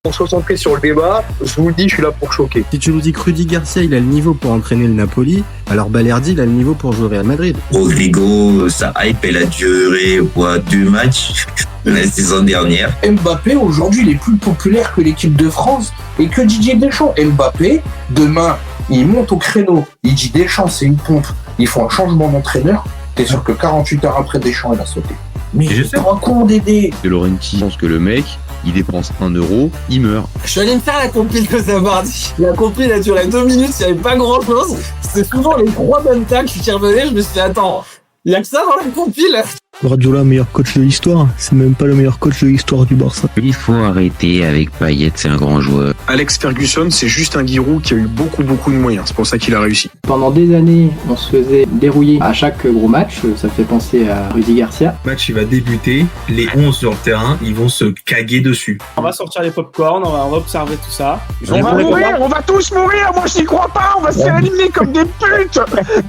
Concentré sur le débat, je vous le dis, je suis là pour choquer. Si tu nous dis que Rudy Garcia, il a le niveau pour entraîner le Napoli, alors Balerdi, il a le niveau pour jouer au Real Madrid. Rodrigo, sa hype, elle a duré 2 matchs la saison dernière. Mbappé, aujourd'hui, il est plus populaire que l'équipe de France et que Didier Deschamps. Mbappé, demain, il monte au créneau. Il dit Deschamps, c'est une pompe. Il faut un changement d'entraîneur. T'es sûr que 48 heures après, Deschamps, il a sauté. Mais je sais pas con Dédé. De Laurenti pense que le mec, il dépense 1 euro, il meurt. Je suis allé me faire la compile de Zabardi. La compile a duré 2 minutes, il n'y avait pas grand chose. C'était souvent les 3 bonnes tacles qui revenaient. Je me suis dit, attends, il y a que ça dans la compile. Guardiola, meilleur coach de l'histoire. C'est même pas le meilleur coach de l'histoire du Barça. Il faut arrêter avec Payet, c'est un grand joueur. Alex Ferguson, c'est juste un Giroud qui a eu beaucoup de moyens. C'est pour ça qu'il a réussi. Pendant des années, on se faisait dérouiller à chaque gros match. Ça fait penser à Rudy Garcia. Le match, il va débuter. Les 11 sur le terrain, ils vont se caguer dessus. On va sortir les pop-corn, on va observer tout ça. On va mourir, on va tous mourir. Moi, j'y crois pas. On va se faire éliminer comme des putes.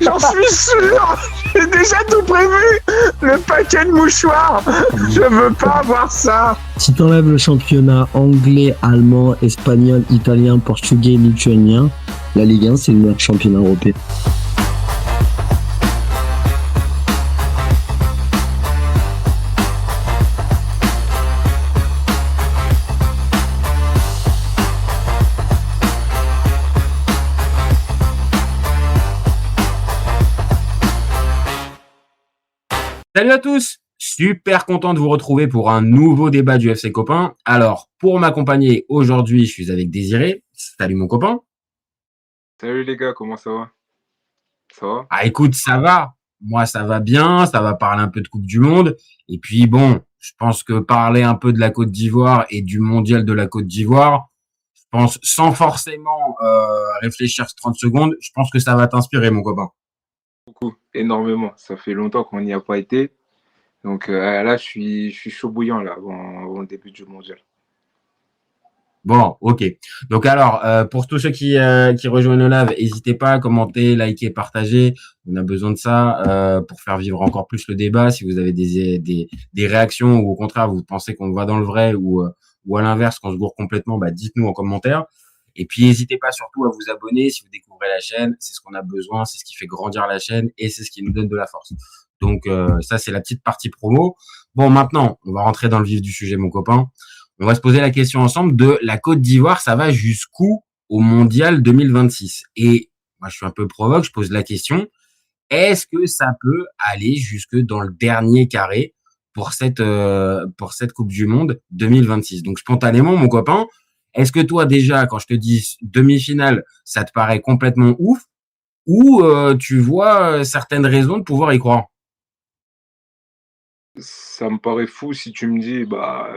J'en suis sûr. J'ai déjà tout prévu. Le paquet de mouchoirs. Je veux pas voir ça. Si t'enlèves le championnat anglais, allemand, espagnol, italien, portugais, lituanien, la Ligue 1, c'est le meilleur championnat européen. Salut à tous, super content de vous retrouver pour un nouveau débat du FC Copain. Alors, pour m'accompagner aujourd'hui, je suis avec Désiré. Salut mon copain. Salut les gars, comment ça va? Ça va? Ah écoute, ça va. Moi, ça va bien, ça va parler un peu de Coupe du Monde. Et puis bon, je pense que parler un peu de la Côte d'Ivoire et du mondial de la Côte d'Ivoire, je pense sans forcément réfléchir 30 secondes, je pense que ça va t'inspirer mon copain. Beaucoup, énormément. Ça fait longtemps qu'on n'y a pas été. Donc là, je suis chaud bouillant là, avant le début du mondial. Bon, ok. Donc alors, pour tous ceux qui rejoignent le live, n'hésitez pas à commenter, liker, partager. On a besoin de ça pour faire vivre encore plus le débat. Si vous avez des réactions ou au contraire, vous pensez qu'on va dans le vrai ou à l'inverse, qu'on se gourre complètement, bah dites-nous en commentaire. Et puis, n'hésitez pas surtout à vous abonner si vous découvrez la chaîne. C'est ce qu'on a besoin, c'est ce qui fait grandir la chaîne et c'est ce qui nous donne de la force. Donc, ça, c'est la petite partie promo. Bon, maintenant, on va rentrer dans le vif du sujet, mon copain. On va se poser la question ensemble de la Côte d'Ivoire, ça va jusqu'où au Mondial 2026? Et moi, je suis un peu provoque, je pose la question. Est-ce que ça peut aller jusque dans le dernier carré pour cette Coupe du Monde 2026? Donc, spontanément, mon copain, est-ce que toi, déjà, quand je te dis demi-finale, ça te paraît complètement ouf ou tu vois certaines raisons de pouvoir y croire? Ça me paraît fou si tu me dis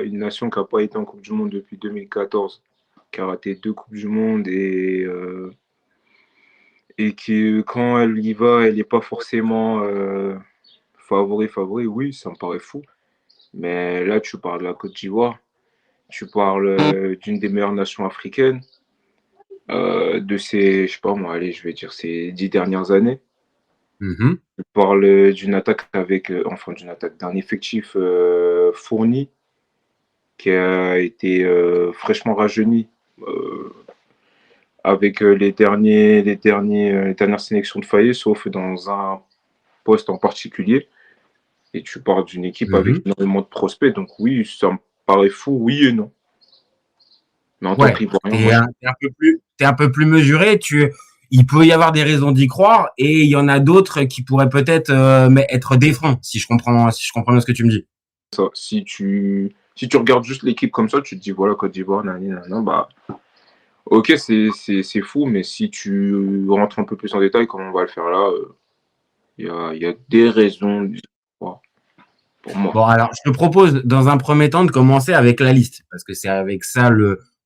une nation qui n'a pas été en Coupe du Monde depuis 2014, qui a raté 2 Coupes du Monde et qui, quand elle y va, elle n'est pas forcément favori. Oui, ça me paraît fou. Mais là, tu parles de la Côte d'Ivoire. Tu parles d'une des meilleures nations africaines de ces, je sais pas moi, allez, je vais dire ces 10 dernières années. Mm-hmm. Tu parles d'une attaque d'un effectif fourni qui a été fraîchement rajeuni avec les dernières sélections de Fayet, sauf dans un poste en particulier. Et tu parles d'une équipe avec énormément de prospects. Donc oui, ça me paraît fou, oui et non. Mais en tant qu'Ivoirien, t'es un peu plus mesuré. Il peut y avoir des raisons d'y croire et il y en a d'autres qui pourraient peut-être être des freins, si je comprends bien ce que tu me dis. Ça, si tu regardes juste l'équipe comme ça, tu te dis voilà, Côte d'Ivoire, ok, c'est fou, mais si tu rentres un peu plus en détail, comme on va le faire là, il y a des raisons d'y croire. Pour moi. Bon, alors, je te propose, dans un premier temps, de commencer avec la liste, parce que c'est avec ça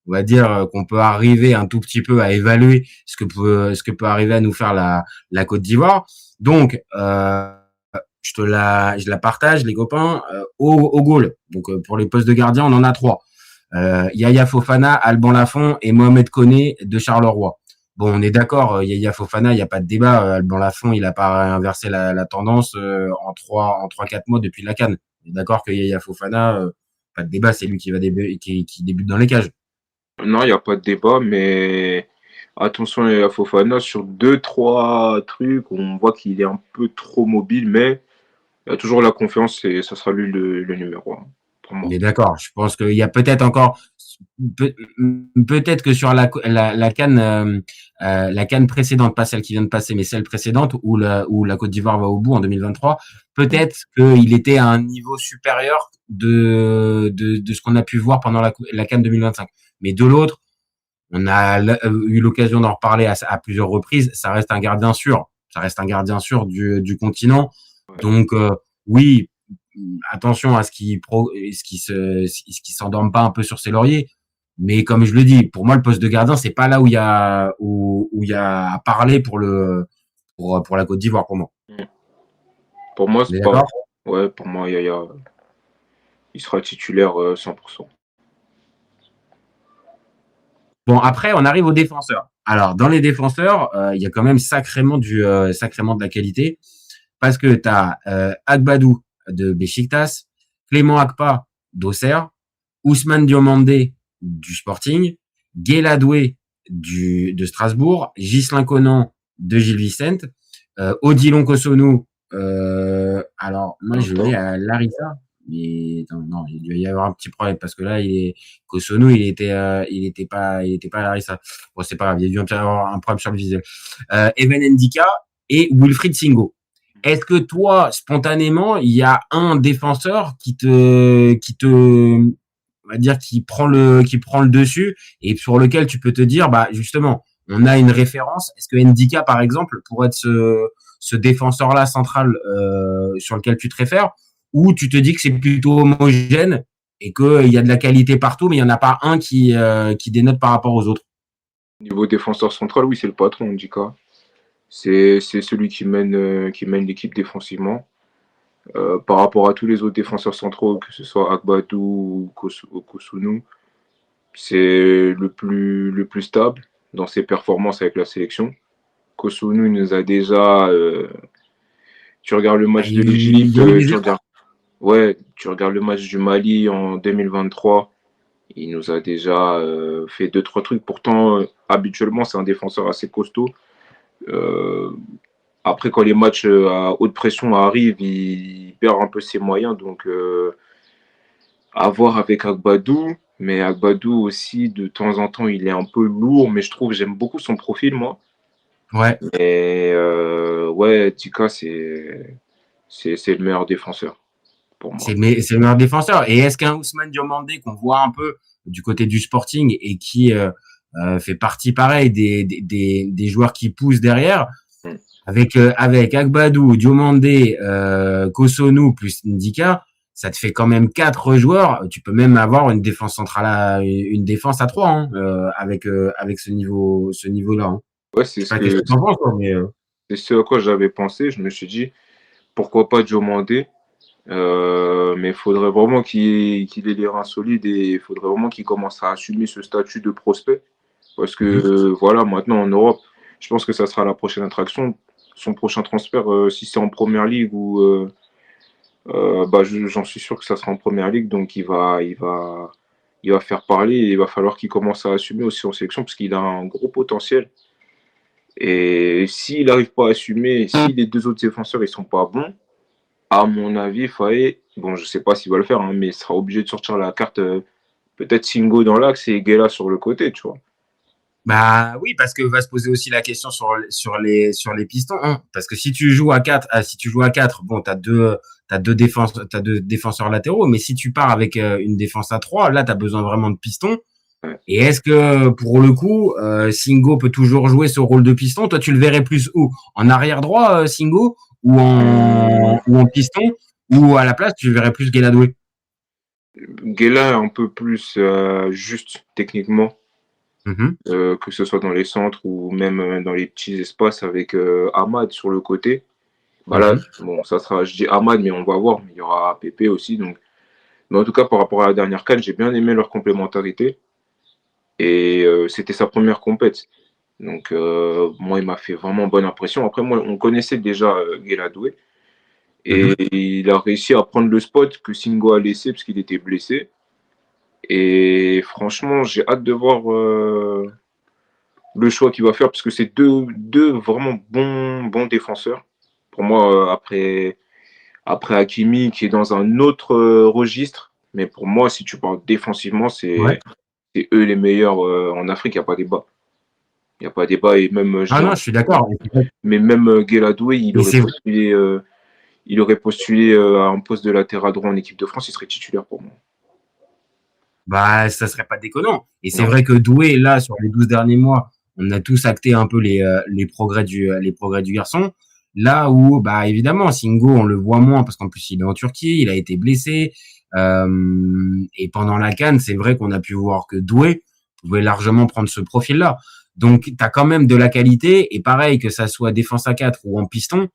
on va dire qu'on peut arriver un tout petit peu à évaluer ce que peut arriver à nous faire la Côte d'Ivoire. Donc, je la partage, les copains, au goal. Donc, pour les postes de gardien, on en a 3. Yaya Fofana, Alban Lafont et Mohamed Koné de Charleroi. Bon, on est d'accord, Yaya Fofana, il n'y a pas de débat. Alban Lafont, il n'a pas inversé la tendance en 3-4 mois depuis la CAN. On est d'accord que Yaya Fofana, pas de débat, c'est lui qui débute dans les cages. Non, il n'y a pas de débat, mais attention à Fofana sur 2-3 trucs, on voit qu'il est un peu trop mobile, mais il a toujours la confiance et ça sera lui le numéro 1 pour moi. On est d'accord. Je pense qu'il y a peut-être encore, peut-être que sur la CAN, la CAN précédente, pas celle qui vient de passer, mais celle précédente où la Côte d'Ivoire va au bout en 2023, peut-être qu'il était à un niveau supérieur de ce qu'on a pu voir pendant la CAN 2025. Mais de l'autre, on a eu l'occasion d'en reparler à plusieurs reprises. Ça reste un gardien sûr. Ça reste un gardien sûr du continent. Donc, oui, attention à ce qui s'endorme pas un peu sur ses lauriers. Mais comme je le dis, pour moi, le poste de gardien, c'est pas là où il y a à parler pour la Côte d'Ivoire, pour moi. Pour moi, c'est pas. Ouais, pour moi, Yaya, il sera titulaire 100%. Bon, après, on arrive aux défenseurs. Alors, dans les défenseurs, il y a quand même sacrément de la qualité. Parce que tu as Agbadou de Beşiktaş, Clément Akpa d'Auxerre, Ousmane Diomandé du Sporting, Guéladoué de Strasbourg, Ghislain Conan de Gil Vicente, Odilon Kosonou, alors moi je l'ai à Larissa, mais non, il doit y avoir un petit problème parce que là Kosonou il était pas à Larissa. Bon, c'est pas grave, il y a dû avoir un problème sur le visuel. Evan Ndika et Wilfried Singo. Est-ce que toi, spontanément, il y a un défenseur qui on va dire, qui prend le dessus et sur lequel tu peux te dire, bah, justement, on a une référence. Est-ce que Ndika, par exemple, pourrait être ce défenseur-là central, sur lequel tu te réfères, ou tu te dis que c'est plutôt homogène et qu'il y a de la qualité partout, mais il n'y en a pas un qui dénote par rapport aux autres? Niveau défenseur central, oui, c'est le patron, Ndika. C'est celui qui mène l'équipe défensivement. Par rapport à tous les autres défenseurs centraux, que ce soit Agbadou ou Kosonou, c'est le plus stable dans ses performances avec la sélection. Kosonou, il nous a déjà... tu regardes le match de l'Égypte, tu regardes le match du Mali en 2023, il nous a déjà fait 2-3 trucs. Pourtant, habituellement, c'est un défenseur assez costaud. Après, quand les matchs à haute pression arrivent, il perd un peu ses moyens. Donc, à voir avec Agbadou. Mais Agbadou aussi, de temps en temps, il est un peu lourd. Mais j'aime beaucoup son profil, moi. Ouais. Mais ouais, Tika, c'est le meilleur défenseur pour moi. C'est le meilleur défenseur. Et est-ce qu'un Ousmane Diomandé qu'on voit un peu du côté du Sporting et qui fait partie pareil des joueurs qui poussent derrière, avec Agbadou, Diomandé, Kosonou plus Ndika, ça te fait quand même 4 joueurs. Tu peux même avoir une défense centrale, une défense à 3 hein, avec ce niveau-là. Hein. Ouais, c'est ce à quoi j'avais pensé. Je me suis dit pourquoi pas Diomandé, mais il faudrait vraiment qu'il ait les reins solides et il faudrait vraiment qu'il commence à assumer ce statut de prospect. Parce que voilà, maintenant en Europe, je pense que ça sera la prochaine attraction. Son prochain transfert, si c'est en première ligue ou j'en suis sûr que ça sera en première ligue, donc il va faire parler et il va falloir qu'il commence à assumer aussi en sélection parce qu'il a un gros potentiel. Et s'il n'arrive pas à assumer, si les deux autres défenseurs ils sont pas bons, à mon avis, Faye, bon je sais pas s'il va le faire, hein, mais il sera obligé de sortir la carte, peut-être Singo dans l'axe et Guela sur le côté, tu vois. Bah oui, parce que va se poser aussi la question sur les pistons, hein. Parce que si tu joues à 4, bon, t'as deux défenseurs latéraux, mais si tu pars avec une défense à 3, là t'as besoin vraiment de pistons. Et est-ce que pour le coup, Singo peut toujours jouer ce rôle de piston? Toi, tu le verrais plus où? En arrière droit, Singo, ou en piston, ou à la place tu le verrais plus Guéladoué? Guela un peu plus juste techniquement. Que ce soit dans les centres ou même dans les petits espaces avec Ahmad sur le côté. Voilà, bon, ça sera, je dis Ahmad, mais on va voir, il y aura Pépé aussi. Donc. Mais en tout cas, par rapport à la dernière CAN, j'ai bien aimé leur complémentarité. Et c'était sa première compète. Donc, moi, il m'a fait vraiment bonne impression. Après, moi, on connaissait déjà Guéladoué. Et il a réussi à prendre le spot que Singo a laissé parce qu'il était blessé. Et franchement, j'ai hâte de voir le choix qu'il va faire parce que c'est deux vraiment bons défenseurs. Pour moi, après Hakimi qui est dans un autre registre, mais pour moi, si tu parles défensivement, c'est eux les meilleurs en Afrique, il n'y a pas débat. Il n'y a pas débat et même. Non, je suis d'accord. Mais même Gueladoué, il aurait postulé à un poste de latéral droit en équipe de France, il serait titulaire pour moi. Bah, ça serait pas déconnant. Et c'est vrai que Doué, là, sur les 12 derniers mois, on a tous acté un peu les progrès du garçon. Là où, bah, évidemment, Singo, on le voit moins parce qu'en plus, il est en Turquie, il a été blessé. Et pendant la CAN, c'est vrai qu'on a pu voir que Doué pouvait largement prendre ce profil-là. Donc, tu as quand même de la qualité. Et pareil, que ça soit défense à 4 ou en piston,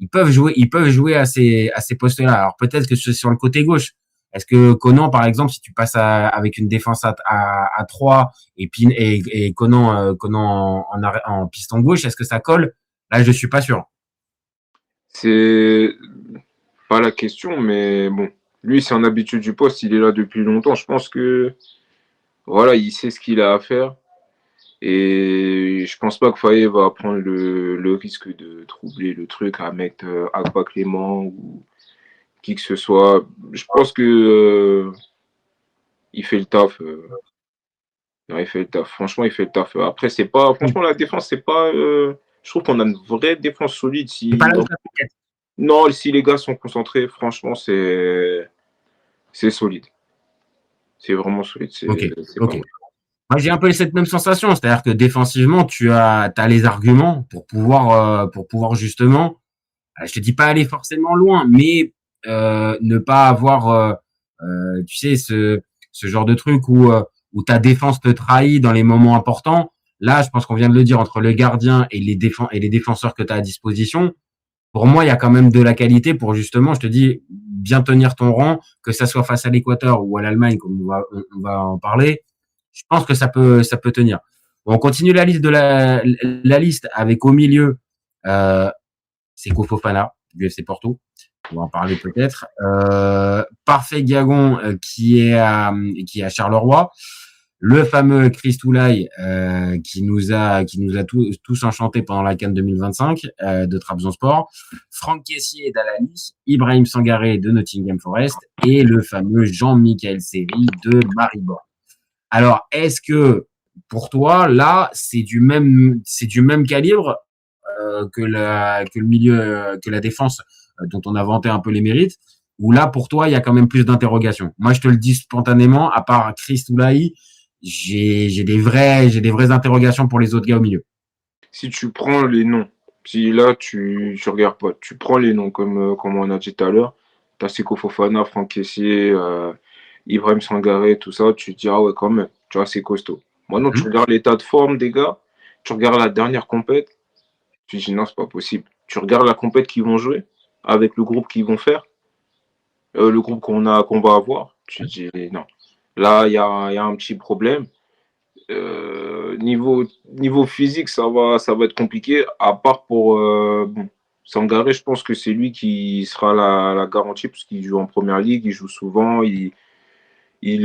ils peuvent jouer à ces postes-là. Alors, peut-être que c'est sur le côté gauche. Est-ce que Conan, par exemple, si tu passes avec une défense à 3 et Conan en piston gauche, est-ce que ça colle? Là, je suis pas sûr. C'est pas la question, mais bon, lui, c'est un habitué du poste, il est là depuis longtemps. Je pense que voilà, il sait ce qu'il a à faire. Et je pense pas que Faye va prendre le risque de troubler le truc à mettre Agba Clément ou qui que ce soit. Je pense que il fait le taf. Non, il fait le taf. Franchement, il fait le taf. Après, c'est pas. Franchement, la défense, c'est pas. Je trouve qu'on a une vraie défense solide. Non, si les gars sont concentrés, franchement, c'est solide. C'est vraiment solide. Ok. Moi, j'ai un peu cette même sensation, c'est-à-dire que défensivement, tu as les arguments pour pouvoir justement, je te dis pas aller forcément loin, mais ne pas avoir, tu sais, ce genre de truc où ta défense te trahit dans les moments importants. Là, je pense qu'on vient de le dire, entre le gardien et les défenseurs que tu as à disposition. Pour moi, il y a quand même de la qualité pour justement, je te dis, bien tenir ton rang, que ça soit face à l'Équateur ou à l'Allemagne, comme on va en parler. Je pense que ça peut tenir. Bon, on continue la liste la liste avec au milieu, c'est Fofana du FC Porto. On va en parler peut-être. Parfait Gagon qui est à Charleroi. Le fameux Chris Toulaye qui nous a tous enchantés pendant la CAN 2025 de Trabzonspor. Franck Kessié d'Al-Ahly, Ibrahim Sangaré de Nottingham Forest et le fameux Jean-Michel Seri de Maribor. Alors, est-ce que pour toi, là, c'est du même calibre que le milieu, que la défense dont on a vanté un peu les mérites, ou là, pour toi, il y a quand même plus d'interrogations? Moi, je te le dis spontanément, à part Chris Toulaye, j'ai des vraies interrogations pour les autres gars au milieu. Si tu prends les noms, si là, tu regardes pas, tu prends les noms, comme on a dit tout à l'heure, t'as Seko Fofana, Franck Kessié, Ibrahim Sangaré, tout ça, tu te dis, ah ouais, quand même, tu vois, c'est costaud. Maintenant, tu regardes l'état de forme des gars, tu regardes la dernière compète, tu te dis, non, c'est pas possible. Tu regardes la compète qu'ils vont jouer, avec le groupe qu'ils vont faire, le groupe qu'on va avoir, tu te dis, non. Là, il y a un petit problème. Niveau physique, ça va être compliqué, à part pour Sangaré, je pense que c'est lui qui sera la garantie, parce qu'il joue en première ligue, il joue souvent, il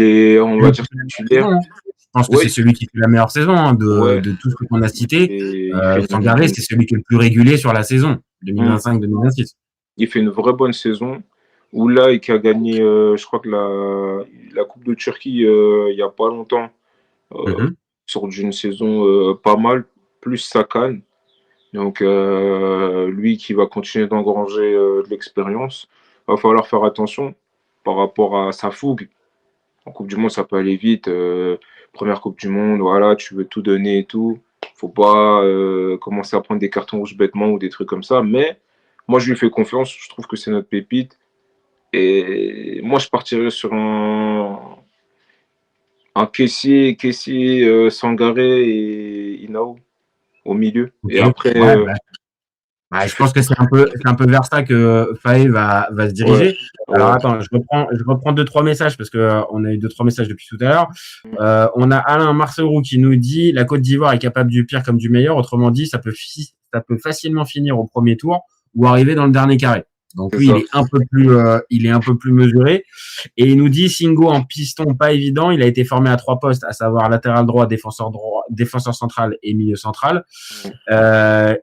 est, on va dire, titulaire. Je pense que c'est celui qui fait la meilleure saison de tout ce qu'on a cité. Sangaré, c'est celui qui est le plus régulier sur la saison 2025-2026. Il fait une vraie bonne saison. Où là, il a gagné, je crois que la Coupe de Turquie il n'y a pas longtemps, sur d'une saison pas mal, plus sa CAN. Donc, lui qui va continuer d'engranger de l'expérience, va falloir faire attention par rapport à sa fougue. En Coupe du Monde, ça peut aller vite. Première Coupe du Monde, voilà, tu veux tout donner et tout. Faut pas commencer à prendre des cartons rouges bêtement ou des trucs comme ça. Mais moi, je lui fais confiance. Je trouve que c'est notre pépite. Et moi, je partirais sur un Kessié, Sangaré et Inao au milieu. Et après, je pense que c'est un peu vers ça que Faye va se diriger. Alors attends, je reprends 2-3 messages parce que on a eu 2-3 messages depuis tout à l'heure. On a Alain Marceau qui nous dit la Côte d'Ivoire est capable du pire comme du meilleur. Autrement dit, ça peut facilement finir au premier tour ou arriver dans le dernier carré. Donc C'est lui, ça. il est un peu plus mesuré. Et il nous dit Singo en piston, pas évident. Il a été formé à 3 postes, à savoir latéral droit, défenseur central et milieu central.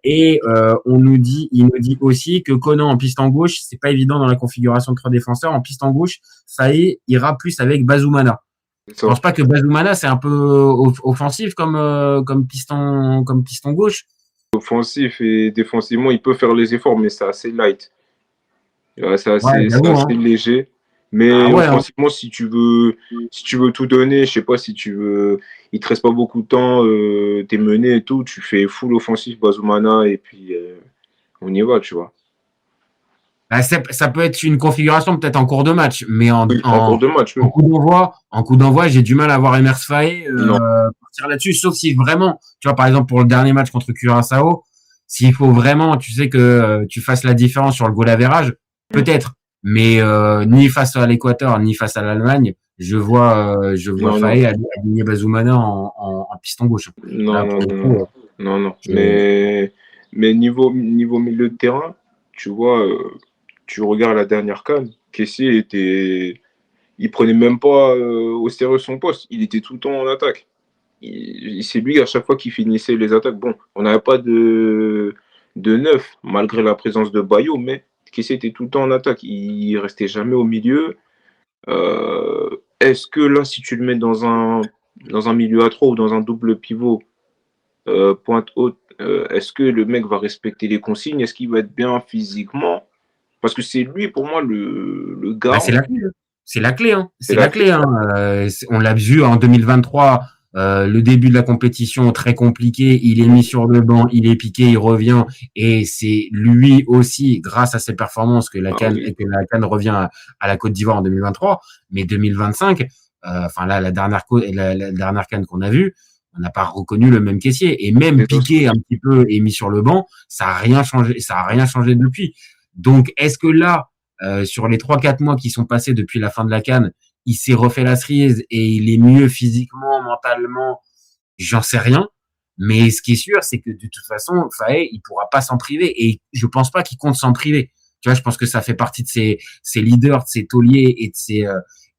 Il nous dit aussi que Conan en piston gauche, c'est pas évident dans la configuration de 3 défenseurs. En piston gauche, ça ira plus avec Bazoumana. Je pense pas que Bazoumana c'est un peu offensif comme piston gauche. Offensif et défensivement, il peut faire les efforts, mais c'est assez light. C'est assez léger. Mais offensivement, si tu veux tout donner, je sais pas si tu veux, il te reste pas beaucoup de temps, t'es mené et tout, tu fais full offensif Bazoumana et puis on y va, tu vois. Ça peut être une configuration peut-être en cours de match, mais en cours de match, oui. en coup d'envoi, j'ai du mal à voir Emers Faé partir là-dessus, sauf si vraiment, tu vois, par exemple pour le dernier match contre Curaçao, s'il faut vraiment, tu sais que tu fasses la différence sur le goal average, peut-être, mais ni face à l'Équateur ni face à l'Allemagne, je vois Faé aligner Bazoumana en piston gauche. Non. Mais niveau milieu de terrain, tu vois. Tu regardes la dernière CAN, Kessié il prenait même pas au sérieux son poste. Il était tout le temps en attaque. C'est lui à chaque fois qui finissait les attaques. Bon, on n'avait pas de neuf malgré la présence de Bayo, mais Kessié était tout le temps en attaque. Il restait jamais au milieu. Est-ce que là, si tu le mets dans un milieu à 3 ou dans un double pivot pointe haute, est-ce que le mec va respecter les consignes? Est-ce qu'il va être bien physiquement? Parce que c'est lui, pour moi, le gars. C'est la clé. C'est la clé. C'est la clé. On l'a vu en 2023, le début de la compétition très compliqué. Il est mis sur le banc, il est piqué, il revient. Et c'est lui aussi, grâce à ses performances, que la CAN revient à la Côte d'Ivoire en 2023. Mais 2025, la dernière CAN qu'on a vue, on n'a pas reconnu le même caissier. Et même piqué un petit peu et mis sur le banc, ça a rien changé depuis. Donc, est-ce que là, sur les 3-4 mois qui sont passés depuis la fin de la CAN, il s'est refait la cerise et il est mieux physiquement, mentalement? J'en sais rien. Mais ce qui est sûr, c'est que de toute façon, Faé, il pourra pas s'en priver. Et je pense pas qu'il compte s'en priver. Tu vois, je pense que ça fait partie de ses leaders, de ses tauliers et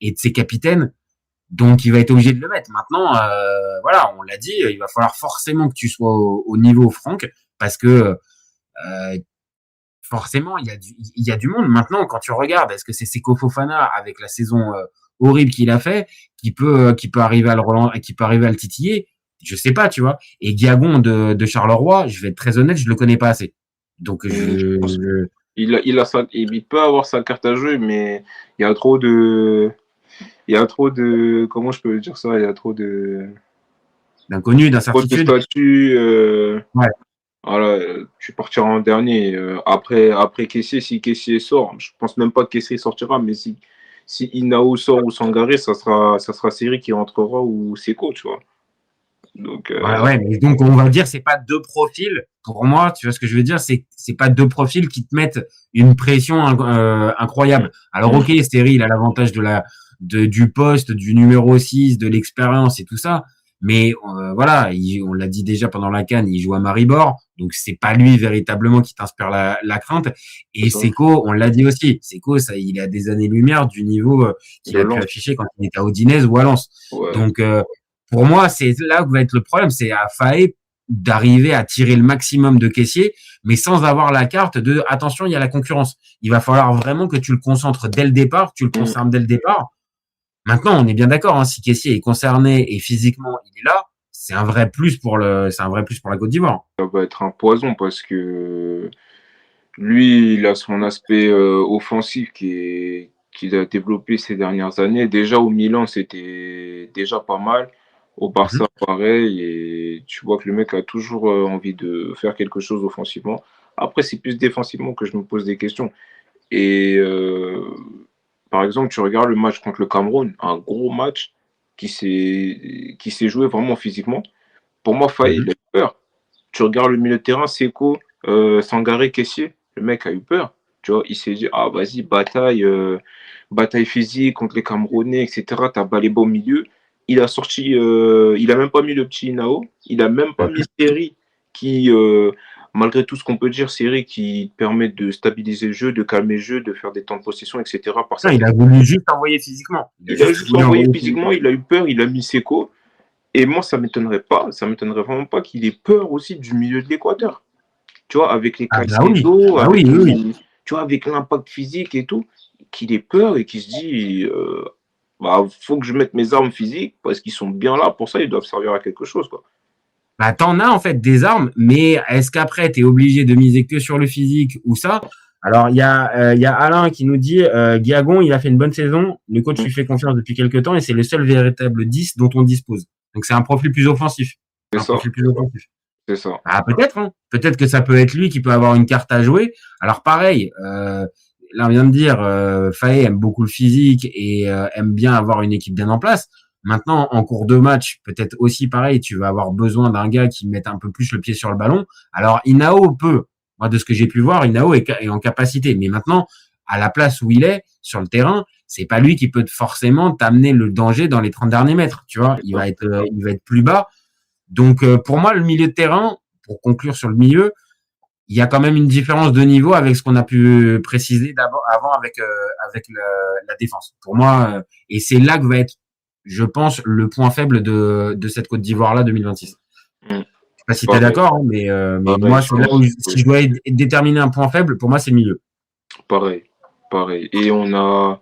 de ses capitaines. Donc, il va être obligé de le mettre. Maintenant, on l'a dit, il va falloir forcément que tu sois au niveau Franck, parce que forcément, il y a du monde. Maintenant, quand tu regardes, est-ce que c'est Seko Fofana avec la saison horrible qu'il a fait, qui peut arriver à le relancer, qui peut arriver à le titiller? Je sais pas, tu vois. Et Guiagon de Charleroi, je vais être très honnête, je le connais pas assez. Donc, il peut avoir sa carte à jouer, mais il y a trop de, comment je peux dire ça? Il y a trop d'inconnus, d'incertitudes. Trop de statuts. Voilà, tu partiras en dernier. Après Kessié, si Kessié sort, je pense même pas que Kessié sortira, mais si Inao sort ou Sangaré, ça sera Seri qui rentrera ou Seko, tu vois. Donc, mais donc on va dire c'est pas 2 profils. Pour moi, tu vois ce que je veux dire, c'est pas 2 profils qui te mettent une pression incroyable. Alors ok, Seri, il a l'avantage du poste, du numéro 6, de l'expérience et tout ça. Mais on l'a dit déjà pendant la CAN, il joue à Maribor, donc c'est pas lui véritablement qui t'inspire la crainte. Et Seko, on l'a dit aussi, Seko, il a des années-lumière du niveau qu'il a pu afficher quand il était à Udinese ou à Lens. Ouais. Donc pour moi, c'est là où va être le problème, c'est à Faé d'arriver à tirer le maximum de caissiers, mais sans avoir la carte de attention, il y a la concurrence. Il va falloir vraiment que tu le concentres dès le départ, que tu le concernes dès le départ. Maintenant, on est bien d'accord, si Kessié est concerné et physiquement il est là, c'est un vrai plus pour la Côte d'Ivoire. Ça va être un poison parce que lui, il a son aspect offensif qu'il a développé ces dernières années. Déjà au Milan, c'était déjà pas mal. Au Barça, pareil. Et tu vois que le mec a toujours envie de faire quelque chose offensivement. Après, c'est plus défensivement que je me pose des questions. Et par exemple, tu regardes le match contre le Cameroun, un gros match qui s'est joué vraiment physiquement. Pour moi, Faye, il a eu peur. Tu regardes le milieu de terrain, Seko, Sangaré, Kessié, le mec a eu peur. Tu vois, il s'est dit, ah vas-y, bataille physique contre les Camerounais, etc. T'as Baléba au milieu. Il a sorti, il a même pas mis le petit Inao, il a même pas mis Seri qui malgré tout ce qu'on peut dire, c'est Eric qui permet de stabiliser le jeu, de calmer le jeu, de faire des temps de possession, etc. Par Non, il a voulu juste envoyer physiquement. Il a juste envoyé physiquement, il a eu peur, il a mis Seko. Et moi, ça m'étonnerait vraiment pas qu'il ait peur aussi du milieu de l'Équateur. Tu vois, avec les Caicedo, tu vois, avec l'impact physique et tout, qu'il ait peur et qu'il se dit, faut que je mette mes armes physiques parce qu'ils sont bien là, pour ça, ils doivent servir à quelque chose, quoi. Bah, t'en as en fait des armes, mais est-ce qu'après, t'es obligé de miser que sur le physique ou ça? Alors, il y a Alain qui nous dit Guiagon, il a fait une bonne saison, le coach lui fait confiance depuis quelques temps et c'est le seul véritable 10 dont on dispose. Donc, c'est un profil plus offensif. C'est ça. Ah, peut-être, hein. Peut-être que ça peut être lui qui peut avoir une carte à jouer. Alors, pareil, là, on vient de dire, Faye aime beaucoup le physique et aime bien avoir une équipe bien en place. Maintenant, en cours de match, peut-être aussi pareil, tu vas avoir besoin d'un gars qui mette un peu plus le pied sur le ballon. Alors, Inao peut. Moi, de ce que j'ai pu voir, Inao est en capacité. Mais maintenant, à la place où il est, sur le terrain, c'est pas lui qui peut forcément t'amener le danger dans les 30 derniers mètres. Tu vois, il va être plus bas. Donc, pour moi, le milieu de terrain, pour conclure sur le milieu, il y a quand même une différence de niveau avec ce qu'on a pu préciser avant avec la défense. Pour moi, et c'est là que va être, je pense, le point faible de cette Côte d'Ivoire-là 2026. Je sais pas si tu es d'accord, hein, mais moi, c'est là où, si je dois déterminer un point faible, pour moi, c'est le milieu. Pareil. Et on a,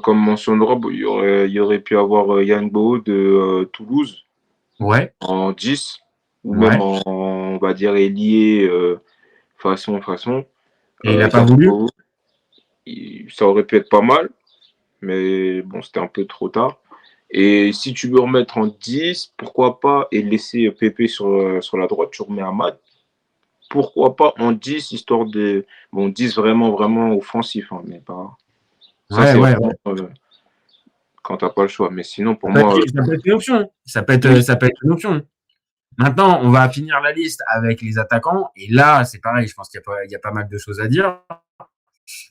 comme mention d'Europe, il y aurait pu avoir Yann Bo de Toulouse. Ouais. En 10, ou même on va dire ailier façon. Et il n'a pas voulu. Ça aurait pu être pas mal, mais bon, c'était un peu trop tard. Et si tu veux remettre en 10, pourquoi pas, et laisser Pépé sur la droite, tu remets Amad. Pourquoi pas en 10, histoire de... Bon, 10 vraiment offensif, hein, mais pas... Ça, vraiment, quand t'as pas le choix. Mais sinon, pour moi... Ça peut être une option. Ça peut être une option. Maintenant, on va finir la liste avec les attaquants. Et là, c'est pareil, je pense qu'il y a pas mal de choses à dire.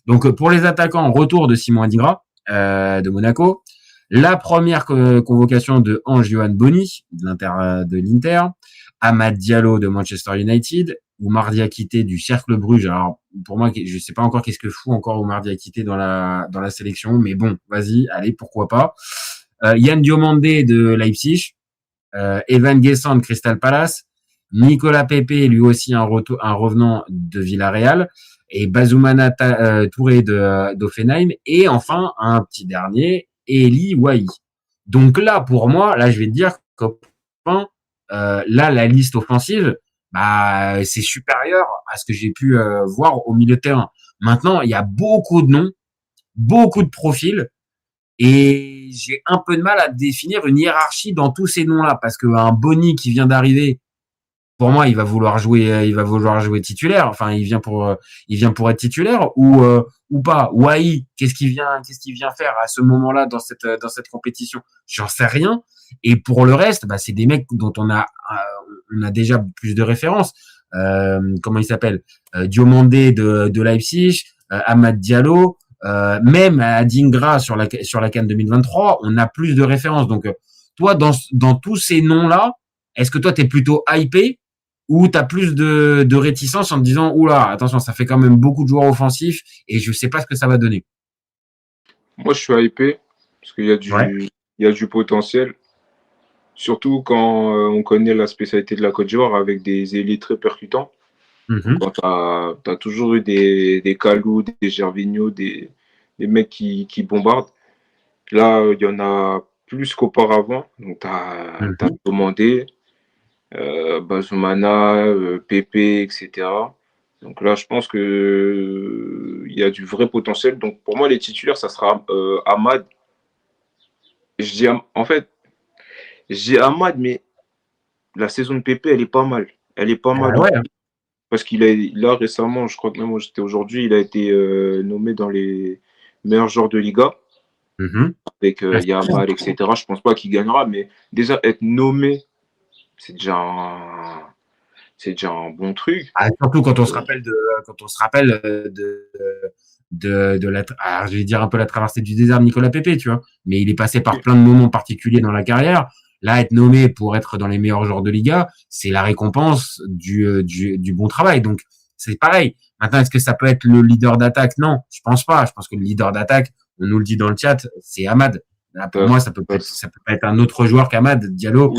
Donc, pour les attaquants, retour de Simon Adigra, de Monaco. La première convocation de Ange-Johan Boni, de l'Inter. Amad Diallo de Manchester United. Oumar Diakité du Cercle Bruges. Alors, pour moi, je sais pas encore qu'est-ce que fout encore Oumar Diakité dans la sélection. Mais bon, vas-y, allez, pourquoi pas. Yann Diomandé de Leipzig. Evan Guessant de Crystal Palace. Nicolas Pepe, lui aussi un revenant de Villarreal. Et Bazoumana Touré d'Offenheim. Et enfin, un petit dernier, Eli Wahi. Donc là, pour moi, là, je vais te dire qu'enfin, là, la liste offensive, bah, c'est supérieur à ce que j'ai pu voir au milieu de terrain. Maintenant, il y a beaucoup de noms, beaucoup de profils, et j'ai un peu de mal à définir une hiérarchie dans tous ces noms-là, parce qu'un Boni qui vient d'arriver, pour moi, il va vouloir jouer titulaire. Enfin, il vient pour être titulaire ou pas. Wahi, qu'est-ce qu'il vient faire à ce moment-là dans cette compétition? J'en sais rien. Et pour le reste, bah, c'est des mecs dont on a déjà plus de références. Comment il s'appelle? Diomandé de Leipzig, Amad Diallo, même Adingra sur la CAN 2023, on a plus de références. Donc, toi, dans tous ces noms-là, est-ce que toi, t'es plutôt hypé ou t'as plus de réticence en te disant, oula, attention, ça fait quand même beaucoup de joueurs offensifs et je sais pas ce que ça va donner? Moi, je suis hypé parce qu'il y a du potentiel. Surtout quand on connaît la spécialité de la Côte d'Ivoire avec des ailiers très percutants. Quand t'as toujours eu des Kalou, des Gervinho, des mecs qui bombardent. Là, il y en a plus qu'auparavant. Donc, t'as demandé Bazoumana, Pépé, etc. Donc là, je pense que il y a du vrai potentiel. Donc, pour moi, les titulaires, ça sera Amad. J'ai Amad, mais la saison de Pépé, elle est pas mal. Parce qu'il a récemment, je crois que même c'était aujourd'hui, il a été nommé dans les meilleurs joueurs de Liga. Avec Yamal, etc. Je pense pas qu'il gagnera, mais déjà être nommé, c'est déjà un bon truc. Ah, surtout quand on se rappelle je vais dire un peu la traversée du désert de Nicolas Pepe, tu vois. Mais il est passé par plein de moments particuliers dans la carrière. Là, être nommé pour être dans les meilleurs joueurs de Liga, c'est la récompense du bon travail. Donc, c'est pareil. Maintenant, est-ce que ça peut être le leader d'attaque? Non, je pense pas. Je pense que le leader d'attaque, on nous le dit dans le chat, c'est Amad. Là, pour moi, ça peut pas être un autre joueur qu'Amad Diallo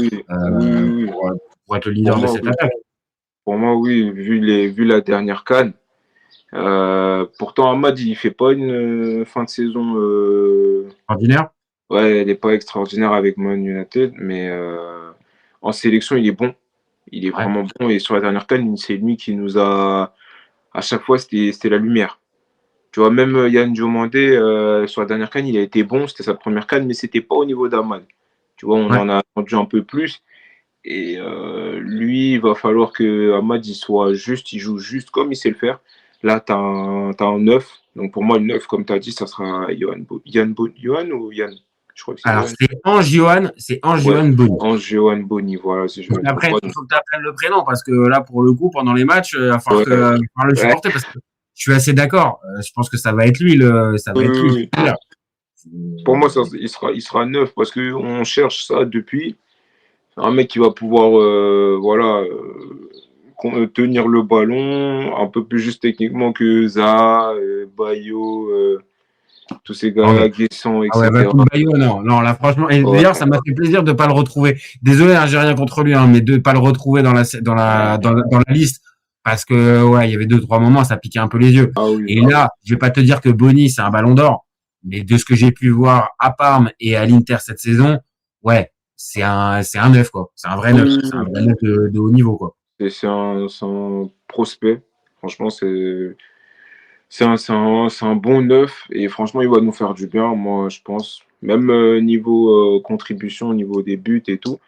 pour être le leader de cette attaque. Pour moi, oui, vu la dernière CAN. Pourtant, Amad, il fait pas une fin de saison ordinaire. Ouais, elle n'est pas extraordinaire avec Man United, mais en sélection, il est bon. Il est vraiment bon. Et sur la dernière CAN, c'est lui qui nous a. À chaque fois, c'était la lumière. Tu vois, même Yann Diomandé, sur la dernière CAN, il a été bon. C'était sa première CAN, mais c'était pas au niveau d'Amad. Tu vois, on en a attendu un peu plus. Et lui, il va falloir que Amad il soit juste, il joue juste comme il sait le faire. Là, tu as un 9. Donc pour moi, le 9, comme tu as dit, ça sera Johan ou Yann? Je crois que c'est alors, c'est Ange Johan Boni. Ange Johan Boni, voilà. Si je me après, trompe il faut que tu apprennes le prénom parce que là, pour le coup, pendant les matchs, il va falloir le supporter parce que je suis assez d'accord. Je pense que ça va être lui. Lui. Pour moi, il sera 9 parce qu'on cherche ça depuis. Un mec qui va pouvoir tenir le ballon un peu plus juste techniquement que Zaha, Bayo, tous ces gars-là, Guessant, etc. Bayo, non, là, franchement, et d'ailleurs, ça m'a fait plaisir de pas le retrouver. Désolé, hein, j'ai rien contre lui, mais de pas le retrouver dans la liste. Parce que, il y avait 2-3 moments, ça piquait un peu les yeux. Là, je vais pas te dire que Boni, c'est un ballon d'or. Mais de ce que j'ai pu voir à Parme et à l'Inter cette saison, c'est un 9, quoi. C'est un vrai 9. C'est un vrai 9 de haut niveau, quoi. C'est un prospect. Franchement, c'est un bon 9 et franchement, il va nous faire du bien, moi, je pense. Même niveau contribution, niveau des buts et tout.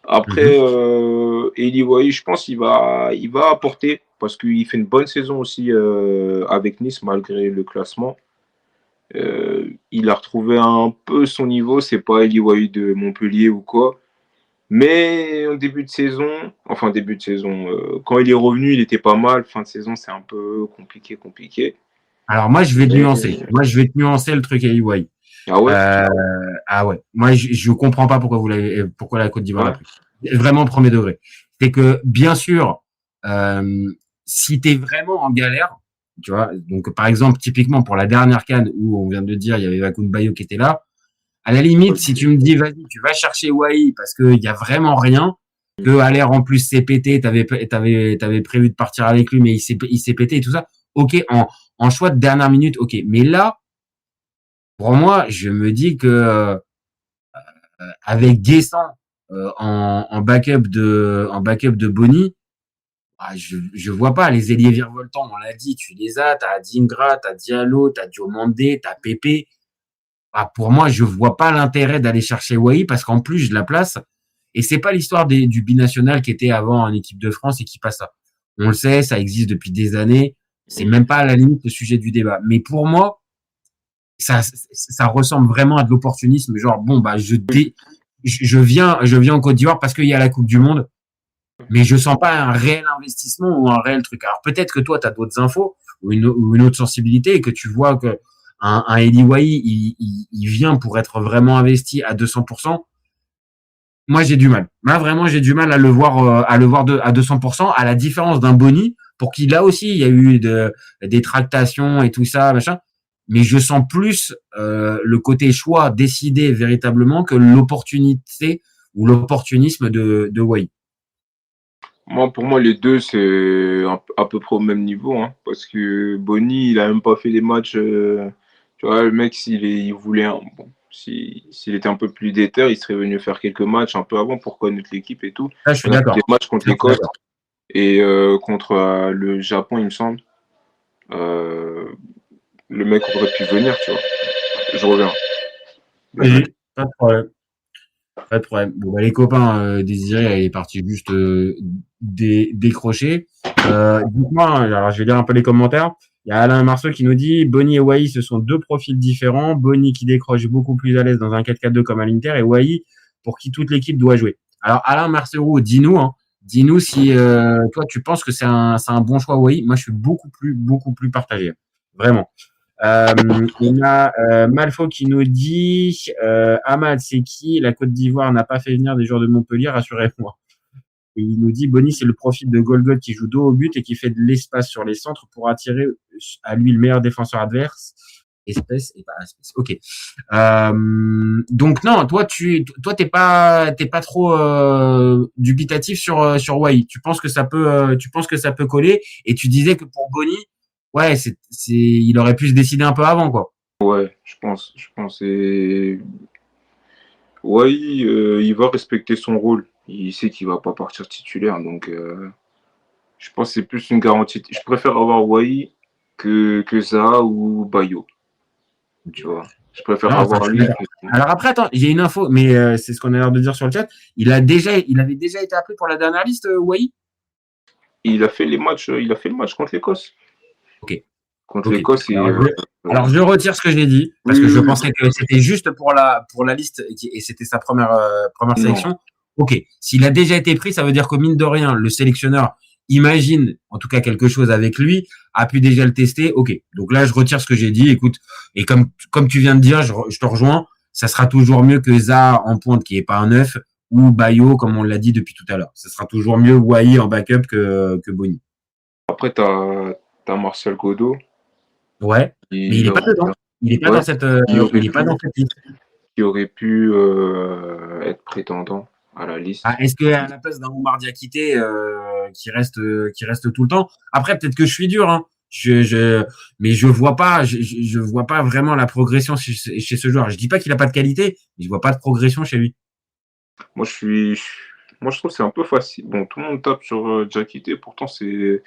Après, Eli Wahi, je pense qu'il va apporter parce qu'il fait une bonne saison aussi avec Nice, malgré le classement. Il a retrouvé un peu son niveau. C'est pas Eli Wahi de Montpellier ou quoi. Mais en début de saison, quand il est revenu, il était pas mal. Fin de saison, c'est un peu compliqué. Alors moi, je vais te nuancer. Moi, je vais te nuancer le truc Eli Wahi. Ah ouais. Moi, je comprends pas pourquoi la Côte d'Ivoire l'a pris. Vraiment premier degré. C'est que bien sûr, si t'es vraiment en galère, tu vois, donc par exemple typiquement pour la dernière CAN où on vient de dire il y avait Wakoun Bayo qui était là. À la limite, si tu me dis, vas-y, tu vas chercher Wahi parce qu'il y a vraiment rien, que Aller en plus s'est pété, t'avais prévu de partir avec lui, mais il s'est pété et tout ça. Ok, en choix de dernière minute, ok. Mais là, pour moi, je me dis que avec Guessant en backup de Boni, je vois pas les ailiers virevoltants. On l'a dit, tu les as. T'as Dingra, t'as Diallo, t'as Diomandé, t'as Pépé. Pour moi, je vois pas l'intérêt d'aller chercher Wahi parce qu'en plus, je la place. Et c'est pas l'histoire du binational qui était avant en équipe de France et qui passe ça. On le sait, ça existe depuis des années. C'est même pas à la limite le sujet du débat. Mais pour moi, ça ressemble vraiment à de l'opportunisme. Genre, je viens en Côte d'Ivoire parce qu'il y a la Coupe du Monde. Mais je sens pas un réel investissement ou un réel truc. Alors peut-être que toi, tu as d'autres infos ou une autre sensibilité et que tu vois que un Eli Wahi, il vient pour être vraiment investi à 200%. Moi, j'ai du mal. Là, vraiment, j'ai du mal à le voir à 200%, à la différence d'un Boni, pour qui là aussi, il y a eu des tractations et tout ça, machin. Mais je sens plus le côté choix décidé véritablement que l'opportunité ou l'opportunisme de Wahi. Pour moi, les deux, c'est à peu près au même niveau, hein, parce que Boni, il a même pas fait des matchs. Tu vois, le mec, s'il voulait, s'il était un peu plus déter, il serait venu faire quelques matchs un peu avant pour connaître l'équipe et tout. Je suis d'accord. Des matchs contre l'Écosse et contre le Japon, il me semble. Le mec aurait pu venir, tu vois. Je reviens. Oui, pas de problème. Pas de problème. Bon, les copains, Désiré est parti juste décrocher. Dites-moi, alors je vais lire un peu les commentaires. Il y a Alain Marceau qui nous dit Boni et Wahi, ce sont deux profils différents. Boni qui décroche beaucoup plus à l'aise dans un 4-4-2 comme à l'Inter et Wahi pour qui toute l'équipe doit jouer. Alors Alain Marceau, dis-nous si toi tu penses que c'est un bon choix Wahi. Moi je suis beaucoup plus partagé. Vraiment. On a Malfo qui nous dit Ahmad, c'est qui? La Côte d'Ivoire n'a pas fait venir des joueurs de Montpellier, rassurez-moi. Et il nous dit Bonny, c'est le profil de Golgot qui joue dos au but et qui fait de l'espace sur les centres pour attirer à lui le meilleur défenseur adverse. Espèce et pas espèce. Ok. Donc non, toi t'es pas trop dubitatif sur Wai. Tu penses que ça peut coller et tu disais que pour Bonny, ouais, il aurait pu se décider un peu avant quoi. Ouais, je pense. Ouais, il va respecter son rôle. Il sait qu'il va pas partir titulaire, donc je pense que c'est plus une garantie. Je préfère avoir Wai que Zaha ou Bayo. Tu vois, je préfère avoir lui. Alors après, attends, j'ai une info, mais c'est ce qu'on a l'air de dire sur le chat. Il avait déjà été appelé pour la dernière liste, Wai. Il a fait le match contre l'Écosse. Ok. Contre l'Écosse. Alors je retire ce que j'ai dit parce que je pensais que c'était juste pour la liste et c'était sa première sélection. Ok. S'il a déjà été pris, ça veut dire qu'au mine de rien, le sélectionneur imagine en tout cas quelque chose avec lui, a pu déjà le tester. Ok. Donc là, je retire ce que j'ai dit. Écoute, et comme tu viens de dire, je te rejoins. Ça sera toujours mieux que Zaha en pointe qui est pas un 9 ou Bayo comme on l'a dit depuis tout à l'heure. Ça sera toujours mieux Wai en backup que Bonny. Après, t'as Marcel Godeau. Ouais. Mais il est pas dedans. Il est pas dans cette. Il est pas dans cette liste. Qui aurait pu être prétendant à la liste. Ah, est-ce qu'à la place d'un Oumar Diakité qui reste tout le temps. Après, peut-être que je suis dur, hein. Mais je vois pas vraiment la progression chez ce joueur. Je dis pas qu'il a pas de qualité, mais je vois pas de progression chez lui. Moi, je trouve que c'est un peu facile. Bon, tout le monde tape sur Diakité, pourtant c'est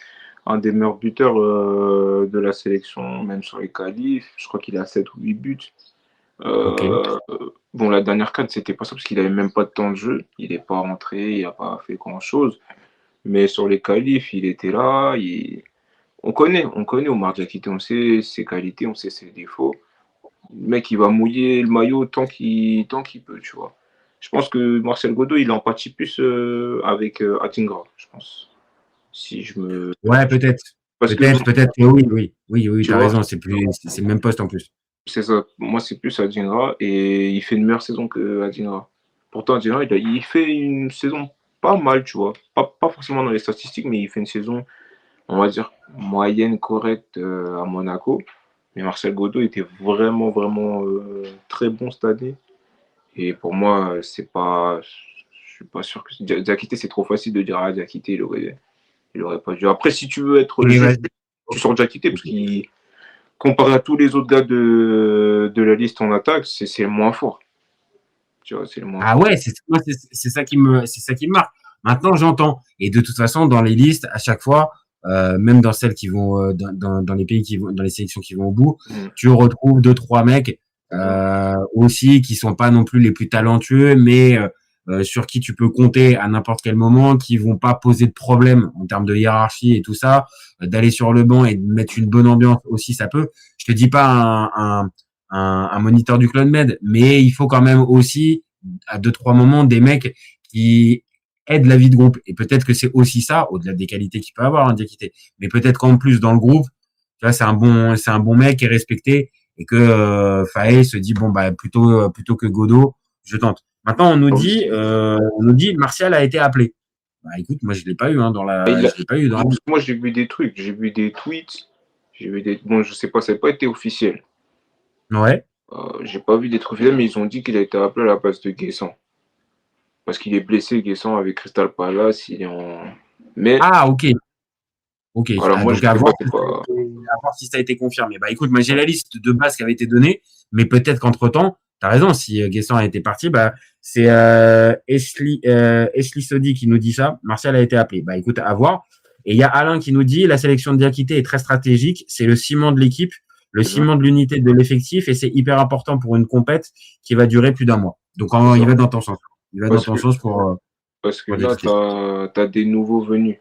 un des meilleurs buteurs de la sélection, même sur les qualifs. Je crois qu'il a 7 ou 8 buts. Bon, la dernière CAN, c'était pas ça parce qu'il avait même pas de temps de jeu. Il n'est pas rentré, il n'a pas fait grand-chose. Mais sur les qualifs, il était là. On connaît Oumar Diakité, on sait ses qualités, on sait ses défauts. Le mec, il va mouiller le maillot tant qu'il peut, tu vois. Je pense que Marcel Godeau, il empathie plus avec Adingra, je pense. Si je me... Ouais, peut-être. Peut-être que oui, tu as raison, c'est le même poste en plus. C'est ça. Moi, c'est plus Adingra et il fait une meilleure saison que Adingra. Pourtant, Adingra, il fait une saison pas mal, tu vois. Pas forcément dans les statistiques, mais il fait une saison, on va dire, moyenne, correcte à Monaco. Mais Marcel Godeau était vraiment, vraiment très bon cette année. Et pour moi, je suis pas sûr que Diakité, c'est trop facile de dire Diakité, il aurait pas dû. Après, si tu veux être juste, tu sors Diakité parce qu'il, comparé à tous les autres gars de la liste en attaque, c'est le moins fort. Tu vois, c'est le moins fort. Ouais, c'est ça qui me marque. Maintenant, j'entends. Et de toute façon, dans les listes, à chaque fois, même dans celles qui vont dans les pays dans les sélections qui vont au bout, tu retrouves 2-3 mecs aussi qui sont pas non plus les plus talentueux, mais sur qui tu peux compter à n'importe quel moment, qui vont pas poser de problème en termes de hiérarchie et tout ça, d'aller sur le banc et de mettre une bonne ambiance aussi, ça peut. Je te dis pas un moniteur du Club Med, mais il faut quand même aussi à 2-3 moments des mecs qui aident la vie de groupe. Et peut-être que c'est aussi ça, au-delà des qualités qu'il peut avoir, Diakité. Mais peut-être qu'en plus dans le groupe, tu vois, c'est un bon mec qui est respecté et que Faé se dit bon bah plutôt que Godeau, je tente. Maintenant on nous dit Martial a été appelé. Bah écoute, moi je l'ai pas eu je l'ai pas eu dans la... Moi j'ai vu des trucs, j'ai vu des tweets, bon je sais pas, ça n'a pas été officiel. Ouais. J'ai pas vu des trucs officiels, mais ils ont dit qu'il a été appelé à la place de Guessant. Parce qu'il est blessé, Guessant avec Crystal Palace, il est en... Mais... Ah ok. Ok, alors, moi, donc à voir si ça a été confirmé. Bah écoute, moi j'ai la liste de base qui avait été donnée, mais peut-être qu'entre-temps, t'as raison, si Guessant a été parti, bah c'est Ashley Sodi qui nous dit ça, Martial a été appelé. Bah écoute, à voir. Et il y a Alain qui nous dit, la sélection de Diakité est très stratégique, c'est le ciment de l'équipe, le ciment de l'unité de l'effectif, et c'est hyper important pour une compète qui va durer plus d'un mois. Donc il va dans ton sens. Il va dans ton sens pour... Parce que là, t'as des nouveaux venus.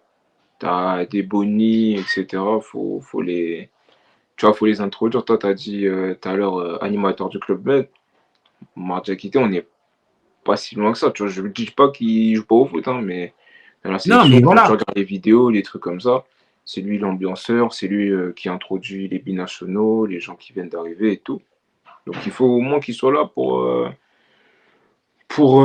T'as des Bonny, etc. Faut les introduire. Toi, t'as dit tout à l'heure animateur du Club Med. Diakité, on n'est pas si loin que ça. Tu vois, je ne dis pas qu'il joue pas au foot, hein, mais dans la sélection, non, mais voilà. tu regardes les vidéos, les trucs comme ça, C'est lui l'ambianceur, c'est lui qui introduit les binationaux, les gens qui viennent d'arriver et tout. Donc il faut au moins qu'il soit là pour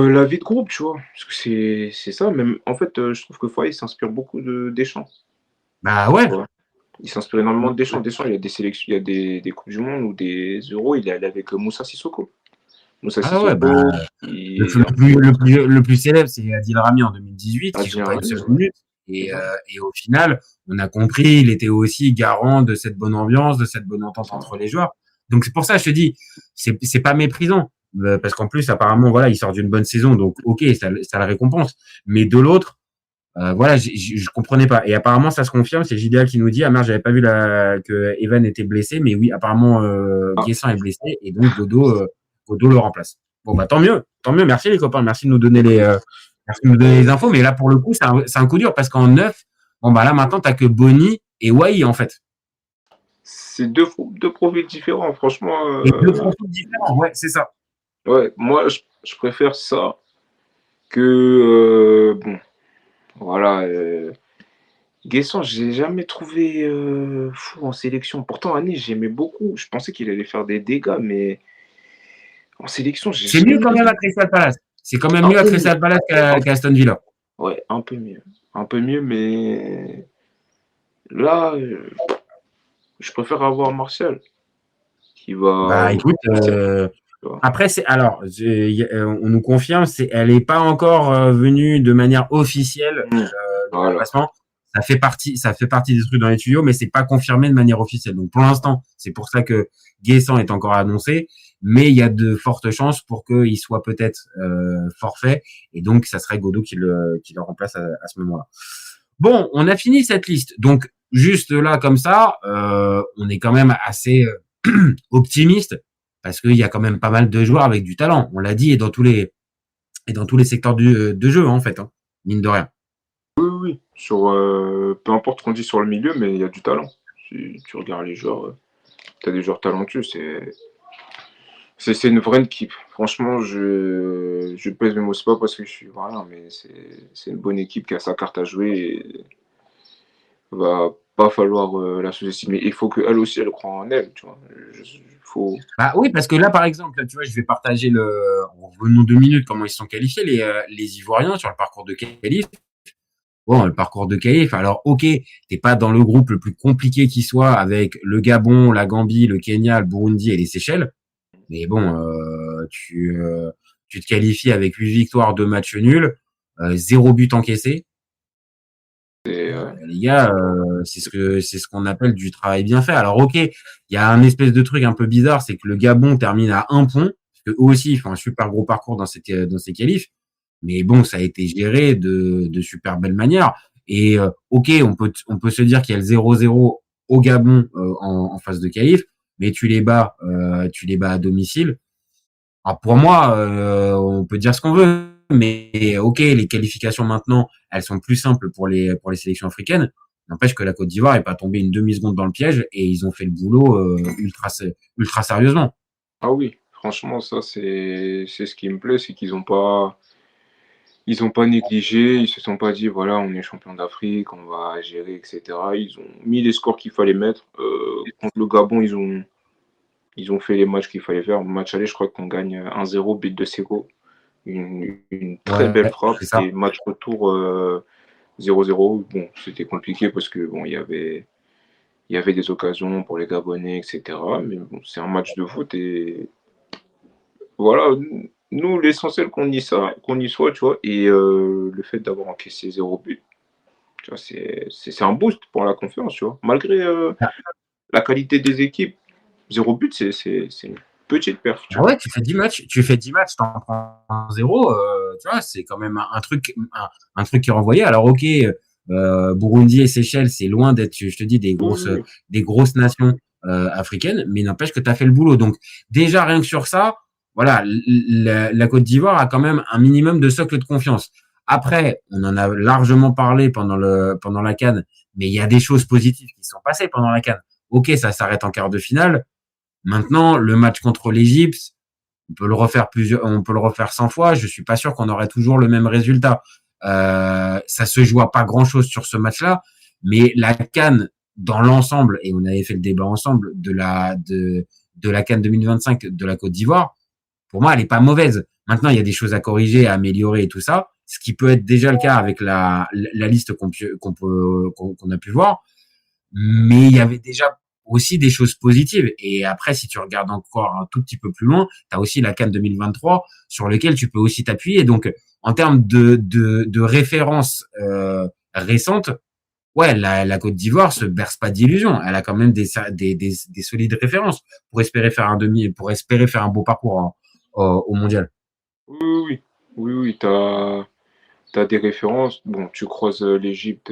la vie de groupe, tu vois. Parce que c'est ça. Même, en fait, je trouve que Faye s'inspire beaucoup de Deschamps. Bah ouais. Il s'inspire énormément de Deschamps. Deschamps, il y a des sélections, il y a des Coupes du Monde ou des Euros, il est allé avec Moussa Sissoko. Moussa Sissoko, ouais, bah, le plus célèbre, c'est Adil Rami en 2018, qui joue pas une seule minute. Et au final, on a compris, il était aussi garant de cette bonne ambiance, de cette bonne entente entre les joueurs. Donc c'est pour ça que je te dis, c'est pas méprisant, parce qu'en plus apparemment voilà, il sort d'une bonne saison, donc ok, ça le récompense. Mais de l'autre, voilà, je comprenais pas. Et apparemment ça se confirme, c'est JDA qui nous dit, ah merde, j'avais pas vu que Evan était blessé, mais oui, apparemment Guessant est blessé et donc Godot le remplace. Bon bah tant mieux, merci les copains, merci de nous donner les infos, mais là pour le coup c'est un coup dur parce qu'en 9, bon bah là maintenant t'as que Bonny et Wai en fait. C'est deux profils différents, franchement. Deux profils différents, ouais, c'est ça. Ouais, moi je préfère ça que bon, voilà. Guessant, j'ai jamais trouvé fou en sélection. Pourtant à Nice j'aimais beaucoup. Je pensais qu'il allait faire des dégâts, mais en sélection, c'est mieux quand même à Crystal Palace. C'est quand même mieux à Crystal Palace qu'à Aston Villa. Ouais, un peu mieux, mais là, je préfère avoir Martial qui va. Bah écoute, après on nous confirme, elle n'est pas encore venue de manière officielle dans le classement. Ça fait partie des trucs dans les tuyaux, mais c'est pas confirmé de manière officielle. Donc pour l'instant, c'est pour ça que Guessant est encore annoncé, mais il y a de fortes chances pour qu'il soit peut-être forfait, et donc ça serait Godot qui le remplace à ce moment-là. Bon, on a fini cette liste. Donc juste là comme ça, on est quand même assez optimiste parce qu'il y a quand même pas mal de joueurs avec du talent. On l'a dit, et dans tous les secteurs de jeu en fait, hein, mine de rien. Oui. Peu importe ce qu'on dit sur le milieu, mais il y a du talent. Si tu regardes les joueurs, tu as des joueurs talentueux. C'est une vraie équipe. Franchement, je pèse mes mots, c'est pas parce que je suis rien, mais c'est une bonne équipe qui a sa carte à jouer et va pas falloir la sous-estimer. Il faut qu'elle aussi, elle croit en elle, tu vois. Bah oui, parce que là, par exemple, tu vois, je vais partager en revenant 2 minutes comment ils se sont qualifiés, les Ivoiriens sur le parcours de qualif. Bon, le parcours de qualif, alors ok, t'es pas dans le groupe le plus compliqué qui soit avec le Gabon, la Gambie, le Kenya, le Burundi et les Seychelles. Mais bon, tu te qualifies avec 8 victoires, 2 matchs nuls, 0 but encaissé. Les gars, c'est ce qu'on appelle du travail bien fait. Alors ok, il y a un espèce de truc un peu bizarre, c'est que le Gabon termine à 1 point, parce que eux aussi ils font un super gros parcours dans ces qualifs. Mais bon, ça a été géré de super belle manière. Et ok, on peut se dire qu'il y a le 0-0 au Gabon en phase de qualif, mais tu les bats à domicile. Alors pour moi, on peut dire ce qu'on veut, mais ok, les qualifications maintenant, elles sont plus simples pour les sélections africaines. N'empêche que la Côte d'Ivoire est pas tombée une demi-seconde dans le piège et ils ont fait le boulot ultra sérieusement. Ah oui, franchement, ça c'est ce qui me plaît, c'est qu'ils ont pas négligé, ils se sont pas dit voilà, on est champion d'Afrique, on va gérer, etc. Ils ont mis les scores qu'il fallait mettre. Contre le Gabon, ils ont fait les matchs qu'il fallait faire. Match aller, je crois qu'on gagne 1-0, but de Seko. Une très belle frappe. Et match retour 0-0. Bon, c'était compliqué parce que bon, il y avait des occasions pour les Gabonais, etc. Mais bon, c'est un match de foot et voilà. Nous, l'essentiel qu'on y soit, tu vois, et le fait d'avoir encaissé 0 but, tu vois, c'est un boost pour la confiance, tu vois. Malgré la qualité des équipes, 0 but, c'est une petite perf. Ah ouais, tu fais 10 matchs, t'en prends 0, tu vois, c'est quand même un truc qui est renvoyé. Alors ok, Burundi et Seychelles, c'est loin d'être, je te dis, des grosses nations africaines, mais il n'empêche que tu as fait le boulot. Donc déjà, rien que sur ça, voilà, la Côte d'Ivoire a quand même un minimum de socle de confiance. Après, on en a largement parlé pendant la CAN, mais il y a des choses positives qui sont passées pendant la CAN. Ok, ça s'arrête en quart de finale. Maintenant, le match contre l'Égypte, on peut le refaire 100 fois. Je suis pas sûr qu'on aurait toujours le même résultat. Ça se joue à pas grand chose sur ce match-là, Mais la CAN dans l'ensemble, et on avait fait le débat ensemble de la CAN 2025 de la Côte d'Ivoire, pour moi, elle est pas mauvaise. Maintenant, il y a des choses à corriger, à améliorer et tout ça, ce qui peut être déjà le cas avec la liste qu'on a pu voir. Mais il y avait déjà aussi des choses positives. Et après, si tu regardes encore un tout petit peu plus loin, tu as aussi la CAN 2023 sur lequel tu peux aussi t'appuyer. Donc, en termes de références récentes, ouais, la Côte d'Ivoire se berce pas d'illusions. Elle a quand même des solides références pour espérer faire un beau parcours au mondial. Oui, t'as des références. Bon, tu croises l'Égypte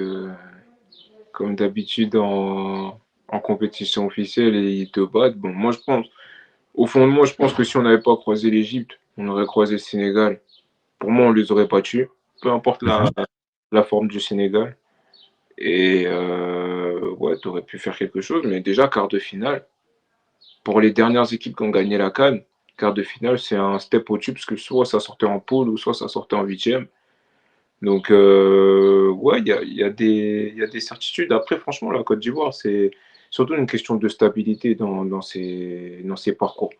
comme d'habitude en compétition officielle et ils te battent. Bon, moi, au fond de moi, je pense que si on n'avait pas croisé l'Égypte, on aurait croisé le Sénégal. Pour moi, on les aurait pas tués, peu importe la forme du Sénégal. Et ouais, tu aurais pu faire quelque chose, mais déjà, quart de finale, pour les dernières équipes qui ont gagné la CAN, quart de finale, c'est un step au-dessus, parce que soit ça sortait en poule, ou soit ça sortait en huitième. Donc, ouais, il y a des certitudes. Après, franchement, la Côte d'Ivoire, c'est surtout une question de stabilité dans ses parcours.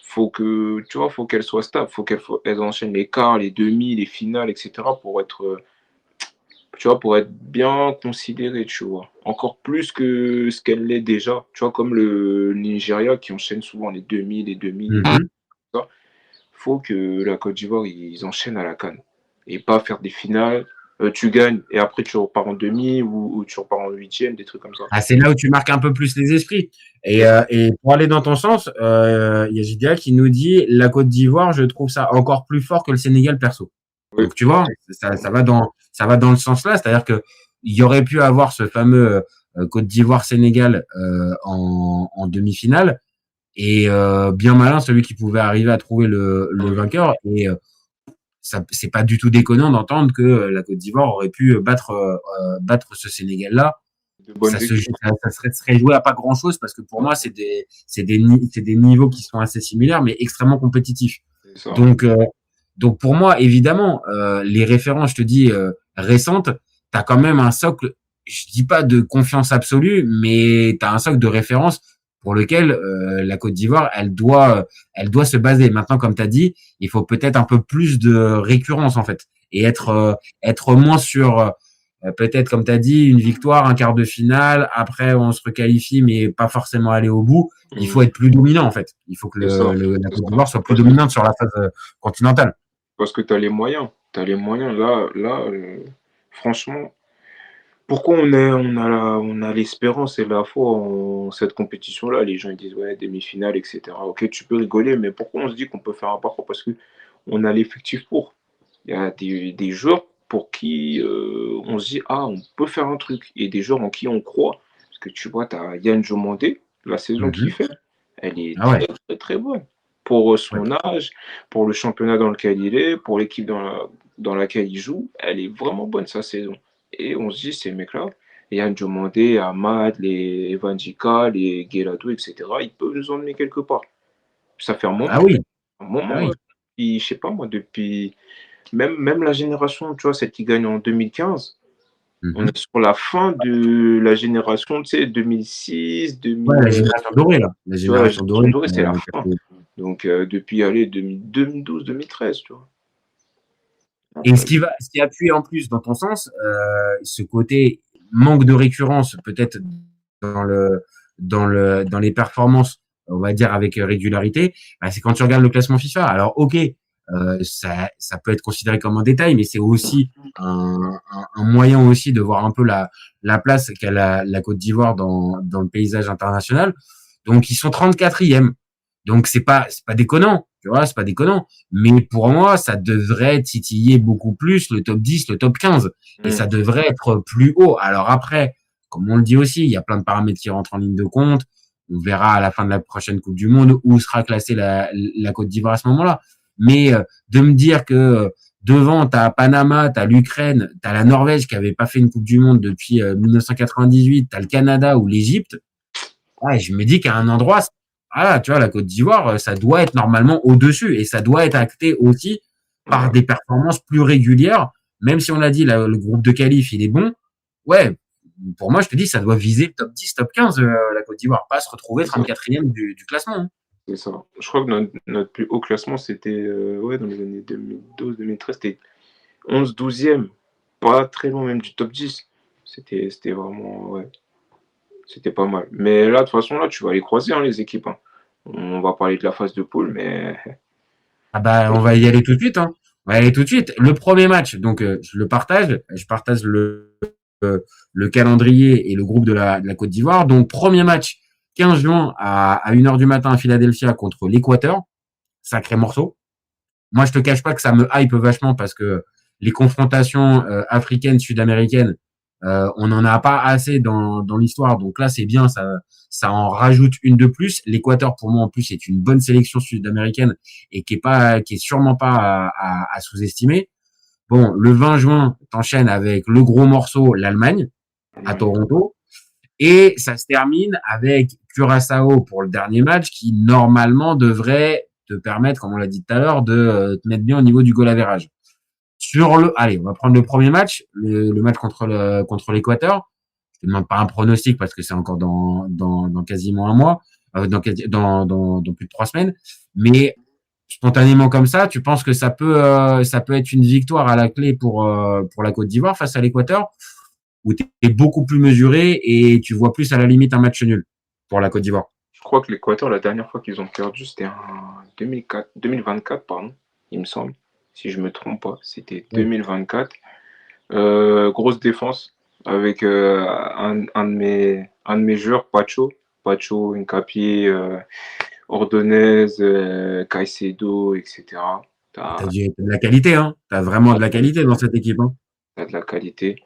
Faut qu'elle soit stable, faut qu'elle enchaîne les quarts, les demi, les finales, etc. pour être bien considérée, tu vois. Encore plus que ce qu'elle l'est déjà. Tu vois, comme le Nigeria qui enchaîne souvent les demi, faut que la Côte d'Ivoire, ils enchaînent à la CAN. Et pas faire des finales, tu gagnes et après tu repars en demi ou tu repars en huitième, des trucs comme ça. Ah, c'est là où tu marques un peu plus les esprits. Et pour aller dans ton sens, il y a JDA qui nous dit la Côte d'Ivoire, je trouve ça encore plus fort que le Sénégal perso. Oui. Donc tu vois, ça va dans le sens là, c'est-à-dire que il y aurait pu avoir ce fameux Côte d'Ivoire-Sénégal en demi-finale et bien malin celui qui pouvait arriver à trouver le vainqueur et ça c'est pas du tout déconnant d'entendre que la Côte d'Ivoire aurait pu battre ce Sénégal-là. Ça serait joué à pas grand-chose parce que pour moi c'est des niveaux qui sont assez similaires mais extrêmement compétitifs. Donc pour moi évidemment les références je te dis récentes, t'as quand même un socle, je dis pas de confiance absolue mais t'as un socle de référence pour lequel la Côte d'Ivoire elle doit se baser. Maintenant comme t'as dit, il faut peut-être un peu plus de récurrence en fait et être moins sur peut-être comme t'as dit une victoire, un quart de finale, après on se requalifie mais pas forcément aller au bout. Il faut être plus dominant en fait. Il faut que la Côte d'Ivoire soit plus dominante sur la phase continentale. Parce que t'as les moyens. Là, franchement. Pourquoi on a l'espérance et la foi en cette compétition-là? Les gens ils disent ouais, demi-finale, etc. Ok, tu peux rigoler, mais pourquoi on se dit qu'on peut faire un parcours? Parce qu'on a l'effectif pour. Il y a des joueurs pour qui on se dit ah, on peut faire un truc. Et des joueurs en qui on croit. Parce que tu vois, tu as Yann Diomandé, la saison qu'il fait, elle est très, très, très bonne. Pour son âge, pour le championnat dans lequel il est, pour l'équipe dans laquelle il joue, elle est vraiment bonne sa saison. Et on se dit, ces mecs-là, Yann Diomandé, Ahmad, les Evan Djika, les Guelado, etc., ils peuvent nous emmener quelque part. Ça fait un moment. Depuis, je sais pas moi, depuis même la génération, tu vois, celle qui gagne en 2015, on est sur la fin de la génération, tu sais, 2006, 2000. Ouais, la génération dorée, là. La génération dorée, c'est la fin. Donc, depuis, 2012, 2013, tu vois. Et ce qui appuie en plus dans ton sens, ce côté manque de récurrence, peut-être dans les performances, on va dire avec régularité, bah, c'est quand tu regardes le classement FIFA. Alors, ok, ça peut être considéré comme un détail, mais c'est aussi un moyen aussi de voir un peu la place qu'a la Côte d'Ivoire dans le paysage international. Donc, ils sont 34e. Donc, c'est pas déconnant. Tu vois, c'est pas déconnant. Mais pour moi, ça devrait titiller beaucoup plus le top 10, le top 15. Et ça devrait être plus haut. Alors après, comme on le dit aussi, il y a plein de paramètres qui rentrent en ligne de compte. On verra à la fin de la prochaine Coupe du Monde où sera classée la Côte d'Ivoire à ce moment-là. Mais de me dire que devant, t'as Panama, t'as l'Ukraine, t'as la Norvège qui avait pas fait une Coupe du Monde depuis 1998, t'as le Canada ou l'Égypte, ouais, je me dis qu'à un endroit, voilà, tu vois, la Côte d'Ivoire, ça doit être normalement au-dessus et ça doit être acté aussi par des performances plus régulières. Même si on l'a dit, le groupe de qualif, il est bon. Ouais, pour moi, je te dis, ça doit viser le top 10, top 15, la Côte d'Ivoire, pas se retrouver 34e du classement. Hein. C'est ça. Je crois que notre plus haut classement, c'était dans les années 2012-2013, c'était 11-12e, pas très loin même du top 10. C'était vraiment, ouais, c'était pas mal. Mais là, de toute façon, là, tu vas les croiser, hein, les équipes. Hein. On va parler de la phase de poule, mais... Ah bah, on va y aller tout de suite. Hein. On va y aller tout de suite. Le premier match, donc je le partage. Je partage le calendrier et le groupe de la Côte d'Ivoire. Donc, premier match, 15 juin à 1h du matin à Philadelphia contre l'Équateur. Sacré morceau. Moi, je te cache pas que ça me hype vachement parce que les confrontations africaines, sud-américaines, on n'en a pas assez dans l'histoire. Donc là, c'est bien, ça en rajoute une de plus. L'Équateur, pour moi, en plus, est une bonne sélection sud-américaine et qui est sûrement pas à sous-estimer. Bon, le 20 juin, t'enchaînes avec le gros morceau, l'Allemagne, à Toronto. Et ça se termine avec Curaçao pour le dernier match qui, normalement, devrait te permettre, comme on l'a dit tout à l'heure, de te mettre bien au niveau du goal average. Allez, on va prendre le premier match, le match contre l'Équateur. Je te demande pas un pronostic parce que c'est encore dans quasiment un mois, dans plus de 3 semaines. Mais spontanément comme ça, tu penses que ça peut être une victoire à la clé pour la Côte d'Ivoire face à l'Équateur, où tu es beaucoup plus mesuré et tu vois plus à la limite un match nul pour la Côte d'Ivoire? Je crois que l'Équateur, la dernière fois qu'ils ont perdu, c'était en 2024, pardon, il me semble. Si je me trompe pas, c'était 2024. Grosse défense avec un de mes joueurs, Pacho, Hincapié, Ordonez, Caicedo, etc. T'as de la qualité, hein. T'as vraiment de la qualité dans cette équipe. Hein. T'as de la qualité.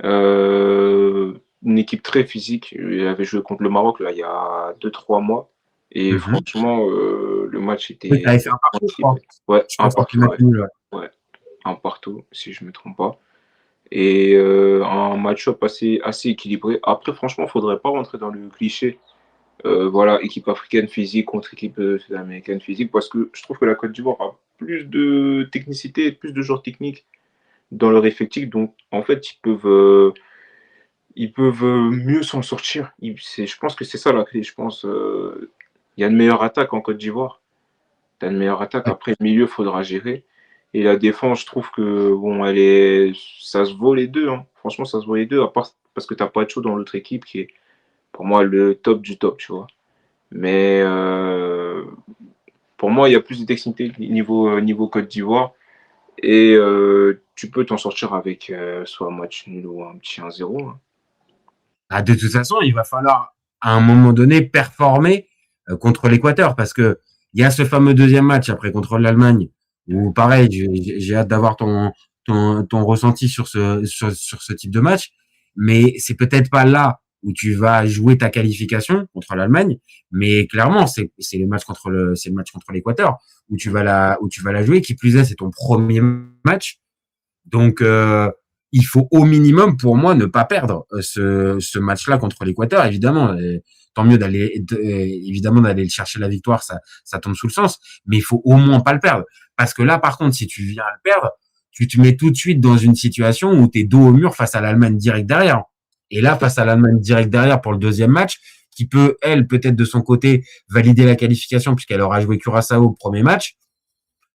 Une équipe très physique. Il avait joué contre le Maroc là, il y a 2-3 mois. Et franchement, le match était... Oui, t'avais fait un partout, je crois. Ouais, un partout. Ouais, un partout, si je ne me trompe pas. Et un match-up assez équilibré. Après, franchement, il ne faudrait pas rentrer dans le cliché. Voilà, équipe africaine physique contre équipe sud-américaine physique, parce que je trouve que la Côte d'Ivoire a plus de technicité, plus de joueurs techniques dans leur effectif. Donc, en fait, ils peuvent mieux s'en sortir. Je pense que c'est ça la clé. Je pense il y a une meilleure attaque en Côte d'Ivoire. Tu as une meilleure attaque. Après, le milieu, il faudra gérer. Et la défense, je trouve que bon, ça se vaut les deux. Hein. Franchement, ça se vaut les deux, à part parce que tu n'as pas de chaud dans l'autre équipe qui est, pour moi, le top du top, tu vois. Mais pour moi, il y a plus de technicité niveau Côte d'Ivoire. Et tu peux t'en sortir avec soit un match nul ou un petit 1-0. Hein. Ah, de toute façon, il va falloir, à un moment donné, performer contre l'Équateur, parce que il y a ce fameux deuxième match après contre l'Allemagne, où pareil, j'ai hâte d'avoir ton ressenti sur ce type de match, mais c'est peut-être pas là où tu vas jouer ta qualification contre l'Allemagne, mais clairement, c'est le match contre l'Équateur où tu vas la jouer. Qui plus est, c'est ton premier match. Donc, il faut au minimum, pour moi, ne pas perdre ce match-là contre l'Équateur. Évidemment, tant mieux d'aller le chercher la victoire, ça tombe sous le sens, mais il faut au moins pas le perdre. Parce que là, par contre, si tu viens à le perdre, tu te mets tout de suite dans une situation où tu es dos au mur face à l'Allemagne direct derrière. Et là, face à l'Allemagne direct derrière pour le deuxième match, qui peut, elle, peut-être de son côté, valider la qualification puisqu'elle aura joué Curaçao au premier match,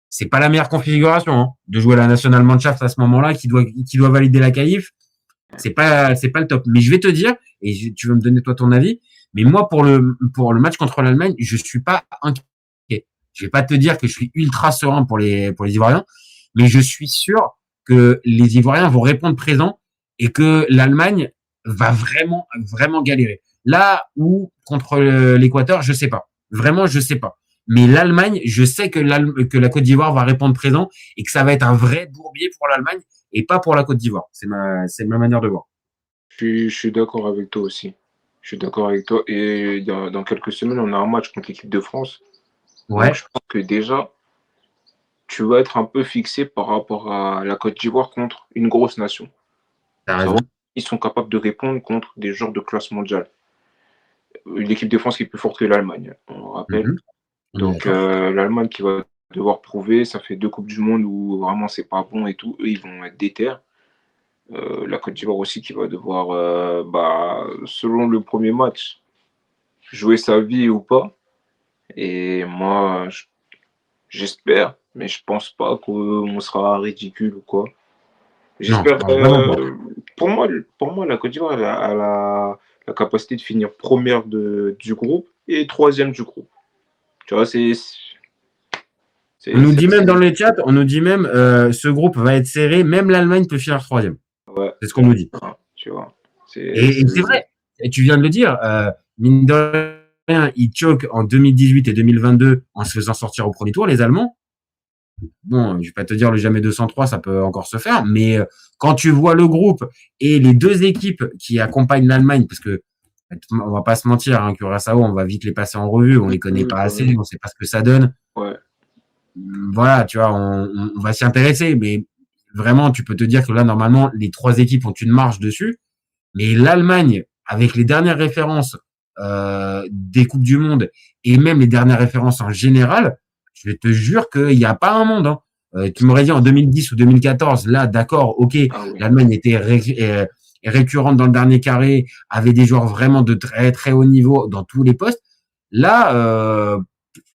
c'est pas la meilleure configuration, hein, de jouer la National Mannschaft à ce moment-là, qui doit valider la qualif. C'est pas le top. Mais je vais te dire, et tu vas me donner toi ton avis, mais moi, pour le match contre l'Allemagne, je suis pas inquiet. Je vais pas te dire que je suis ultra serein pour les Ivoiriens, mais je suis sûr que les Ivoiriens vont répondre présent et que l'Allemagne va vraiment, vraiment galérer. Là où, contre l'Équateur, je sais pas. Vraiment, je sais pas. Mais l'Allemagne, je sais que la Côte d'Ivoire va répondre présent et que ça va être un vrai bourbier pour l'Allemagne et pas pour la Côte d'Ivoire. C'est ma manière de voir. Je suis d'accord avec toi aussi. Je suis d'accord avec toi. Et dans quelques semaines, on a un match contre l'équipe de France. Ouais. Donc, je pense que déjà, tu vas être un peu fixé par rapport à la Côte d'Ivoire contre une grosse nation. T'as raison. Ils sont capables de répondre contre des joueurs de classe mondiale. L'équipe de France qui est plus forte que l'Allemagne, on rappelle. Donc l'Allemagne qui va devoir prouver, ça fait 2 Coupes du Monde où vraiment c'est pas bon et tout, eux ils vont être déter. La Côte d'Ivoire aussi qui va devoir, selon le premier match, jouer sa vie ou pas. Et moi, j'espère, mais je pense pas qu'on sera ridicule ou quoi. J'espère. Pour moi, la Côte d'Ivoire a la capacité de finir première du groupe et troisième du groupe. Tu vois, on nous dit même dans le chat, on nous dit même ce groupe va être serré, même l'Allemagne peut finir troisième. Ouais. C'est ce qu'on nous dit. Tu vois. Et c'est vrai. Et tu viens de le dire, mine de rien, ils choquent en 2018 et 2022 en se faisant sortir au premier tour, les Allemands. Bon, je vais pas te dire le jamais 203, ça peut encore se faire, mais quand tu vois le groupe et les deux équipes qui accompagnent l'Allemagne, parce que on va pas se mentir, hein, Curaçao, on va vite les passer en revue, on les connaît pas assez, on sait pas ce que ça donne. Ouais. Voilà, tu vois, on va s'y intéresser, mais vraiment, tu peux te dire que là, normalement, les trois équipes ont une marge dessus, mais l'Allemagne, avec les dernières références des Coupes du Monde et même les dernières références en général, je te jure qu'il n'y a pas un monde. Hein. Tu m'aurais dit en 2010 ou 2014, là, d'accord, ok, l'Allemagne était récurrente dans le dernier carré, avait des joueurs vraiment de très très haut niveau dans tous les postes. Là,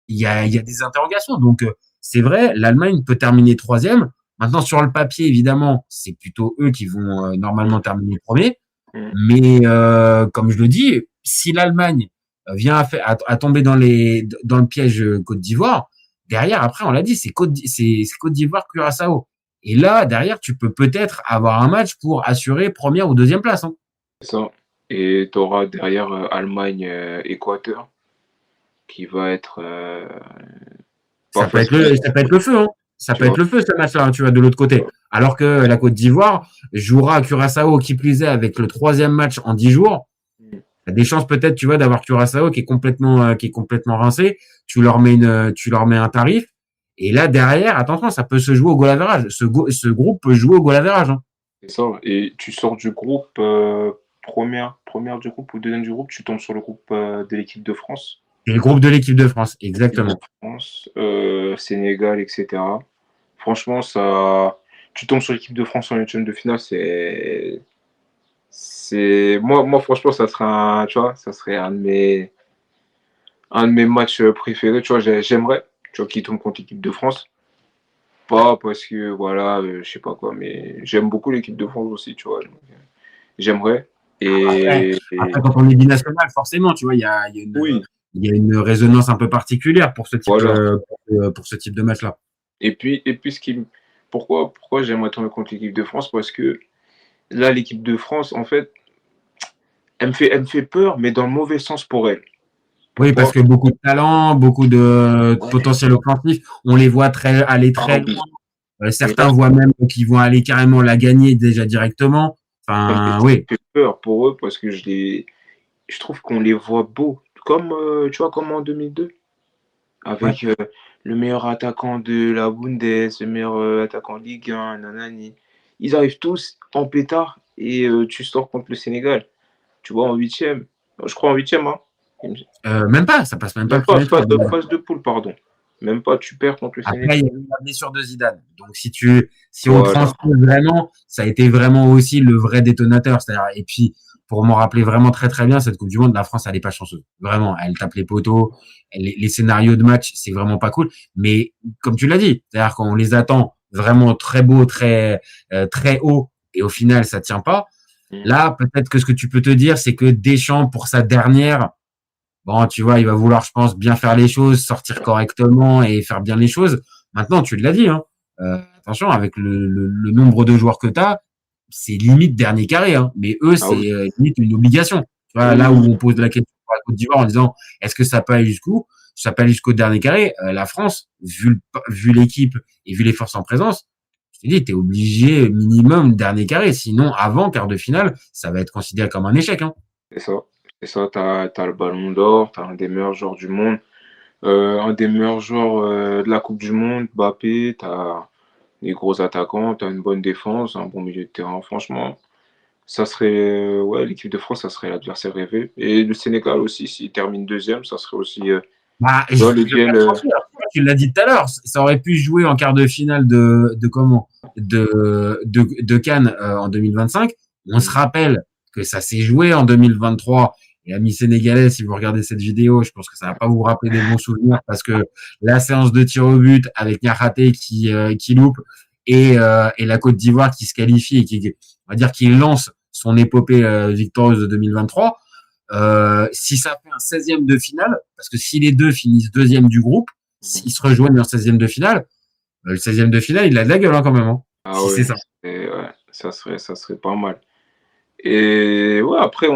il y a des interrogations. Donc, c'est vrai, l'Allemagne peut terminer troisième. Maintenant, sur le papier, évidemment, c'est plutôt eux qui vont normalement terminer premier. Mais comme je le dis, si l'Allemagne vient à tomber dans le piège Côte d'Ivoire, derrière, après, on l'a dit, c'est Côte d'Ivoire, Curaçao. Et là, derrière, tu peux peut-être avoir un match pour assurer première ou deuxième place. Hein. C'est ça. Et tu auras derrière Allemagne-Équateur qui va être. Ça peut être le feu. Hein. Ça peut être le feu, ce match-là, tu vois, de l'autre côté. Alors que la Côte d'Ivoire jouera à Curaçao, qui plus est, avec le troisième match en 10 jours. Il y a des chances peut-être, tu vois, d'avoir Curaçao qui est complètement rincé. Tu leur mets un tarif. Et là, derrière, attention, ça peut se jouer au goal average. Ce groupe peut jouer au goal average. Hein. C'est ça. Et tu sors du groupe, première du groupe ou deuxième du groupe, tu tombes sur le groupe de l'équipe de France. Et le groupe de l'équipe de France, exactement. France, Sénégal, etc. Franchement, tu tombes sur l'équipe de France en huitième de finale, moi, franchement, ça serait un de mes matchs préférés. Tu vois, j'aimerais, tu vois, qu'ils tombent contre l'équipe de France. Pas parce que, voilà, je sais pas quoi, mais j'aime beaucoup l'équipe de France aussi, tu vois. J'aimerais. Et après, quand on est binational, forcément, tu vois, il y a une résonance un peu particulière pour ce type de match-là. Et puis pourquoi j'aimerais tomber contre l'équipe de France? Parce que là, l'équipe de France, en fait, elle me fait peur, mais dans le mauvais sens pour elle. Oui, parce que beaucoup de talent, beaucoup de potentiel offensif, on les voit aller très loin. Certains voient même qu'ils vont aller carrément la gagner déjà directement. Enfin, oui. Ça me fait peur pour eux parce que je trouve qu'on les voit beaux. Comme, tu vois, comme en 2002. Avec le meilleur attaquant de la Bundes, le meilleur attaquant Ligue 1, nanani. Ils arrivent tous en pétard et tu sors contre le Sénégal. Tu vois, en huitième. Je crois en huitième, hein. Même pas, ça passe même pas. Phase de poule, pardon. Même pas, tu perds contre le Sénégal. Après, il y a eu la blessure de Zidane. Donc, si on transpose vraiment, ça a été vraiment aussi le vrai détonateur. C'est-à-dire, et puis, pour m'en rappeler vraiment très très bien, cette Coupe du Monde, la France, elle n'est pas chanceuse. Vraiment, elle tape les poteaux. Les scénarios de match, c'est vraiment pas cool. Mais comme tu l'as dit, c'est-à-dire qu'on les attend vraiment très beaux, très très haut, et au final, ça tient pas. Là, peut-être que ce que tu peux te dire, c'est que Deschamps, pour sa dernière, bon, tu vois, il va vouloir, je pense, bien faire les choses, sortir correctement et faire bien les choses. Maintenant, tu l'as dit, hein. Attention, avec le nombre de joueurs que tu as, c'est limite dernier carré, hein. Mais eux, c'est limite une obligation. Tu vois, là où on pose la question pour la Côte d'Ivoire en disant est-ce que ça peut aller jusqu'où? Ça peut aller jusqu'au dernier carré. La France, vu l'équipe et vu les forces en présence, je te dis, t'es obligé minimum dernier carré. Sinon, avant quart de finale, ça va être considéré comme un échec, hein. C'est ça, t'as le ballon d'or, t'as un des meilleurs joueurs du monde, un des meilleurs joueurs de la Coupe du Monde, Mbappé, t'as des gros attaquants, t'as une bonne défense, un bon milieu de terrain. Franchement, ça serait, l'équipe de France, ça serait l'adversaire rêvé. Et le Sénégal aussi, s'il termine deuxième, ça serait aussi tu l'as dit tout à l'heure, ça aurait pu jouer en quart de finale de CAN en 2025. On se rappelle que ça s'est joué en 2023. Et amis sénégalais, si vous regardez cette vidéo, je pense que ça va pas vous rappeler des bons souvenirs parce que la séance de tir au but avec Niakhaté qui loupe et la Côte d'Ivoire qui se qualifie et qui, on va dire, qui lance son épopée victorieuse de 2023. Si ça fait un 16e de finale, parce que si les deux finissent deuxième du groupe, s'ils se rejoignent en 16e de finale, le 16e de finale, il a de la gueule quand même. Hein, Ah si ouais, c'est ça. ça serait pas mal. Et ouais, après,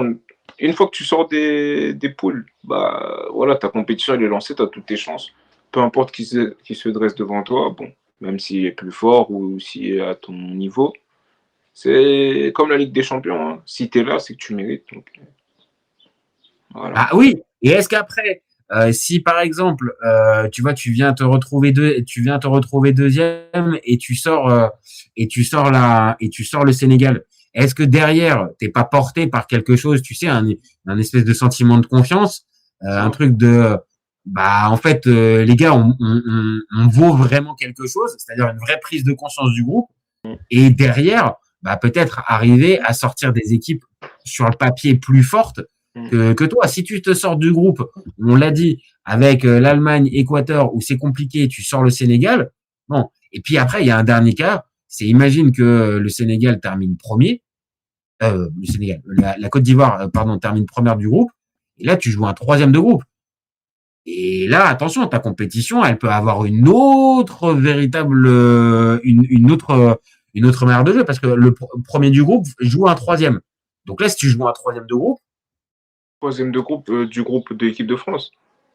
une fois que tu sors des poules, bah voilà, ta compétition elle est lancée, tu as toutes tes chances. Peu importe qui se dresse devant toi, bon, même s'il est plus fort ou s'il est à ton niveau, c'est comme la Ligue des Champions. Hein. Si tu es là, c'est que tu mérites. Donc, voilà. Ah oui. Et est-ce qu'après, si par exemple, tu vois, tu viens te retrouver deuxième et tu sors le Sénégal. Est-ce que derrière, t'es pas porté par quelque chose, tu sais, un espèce de sentiment de confiance, un truc de, bah en fait, les gars, on vaut vraiment quelque chose, c'est-à-dire une vraie prise de conscience du groupe. Et derrière, bah peut-être arriver à sortir des équipes sur le papier plus fortes que toi. Si tu te sors du groupe, on l'a dit, avec l'Allemagne, Équateur, où c'est compliqué, tu sors le Sénégal. Bon. Et puis après, il y a un dernier cas. C'est imagine que le Sénégal termine premier, la Côte d'Ivoire, termine première du groupe, et là tu joues un troisième de groupe. Et là, attention, ta compétition, elle peut avoir une autre manière de jeu, parce que le premier du groupe joue un troisième. Donc là, si tu joues un troisième de groupe. Troisième de groupe du groupe de l'équipe de France.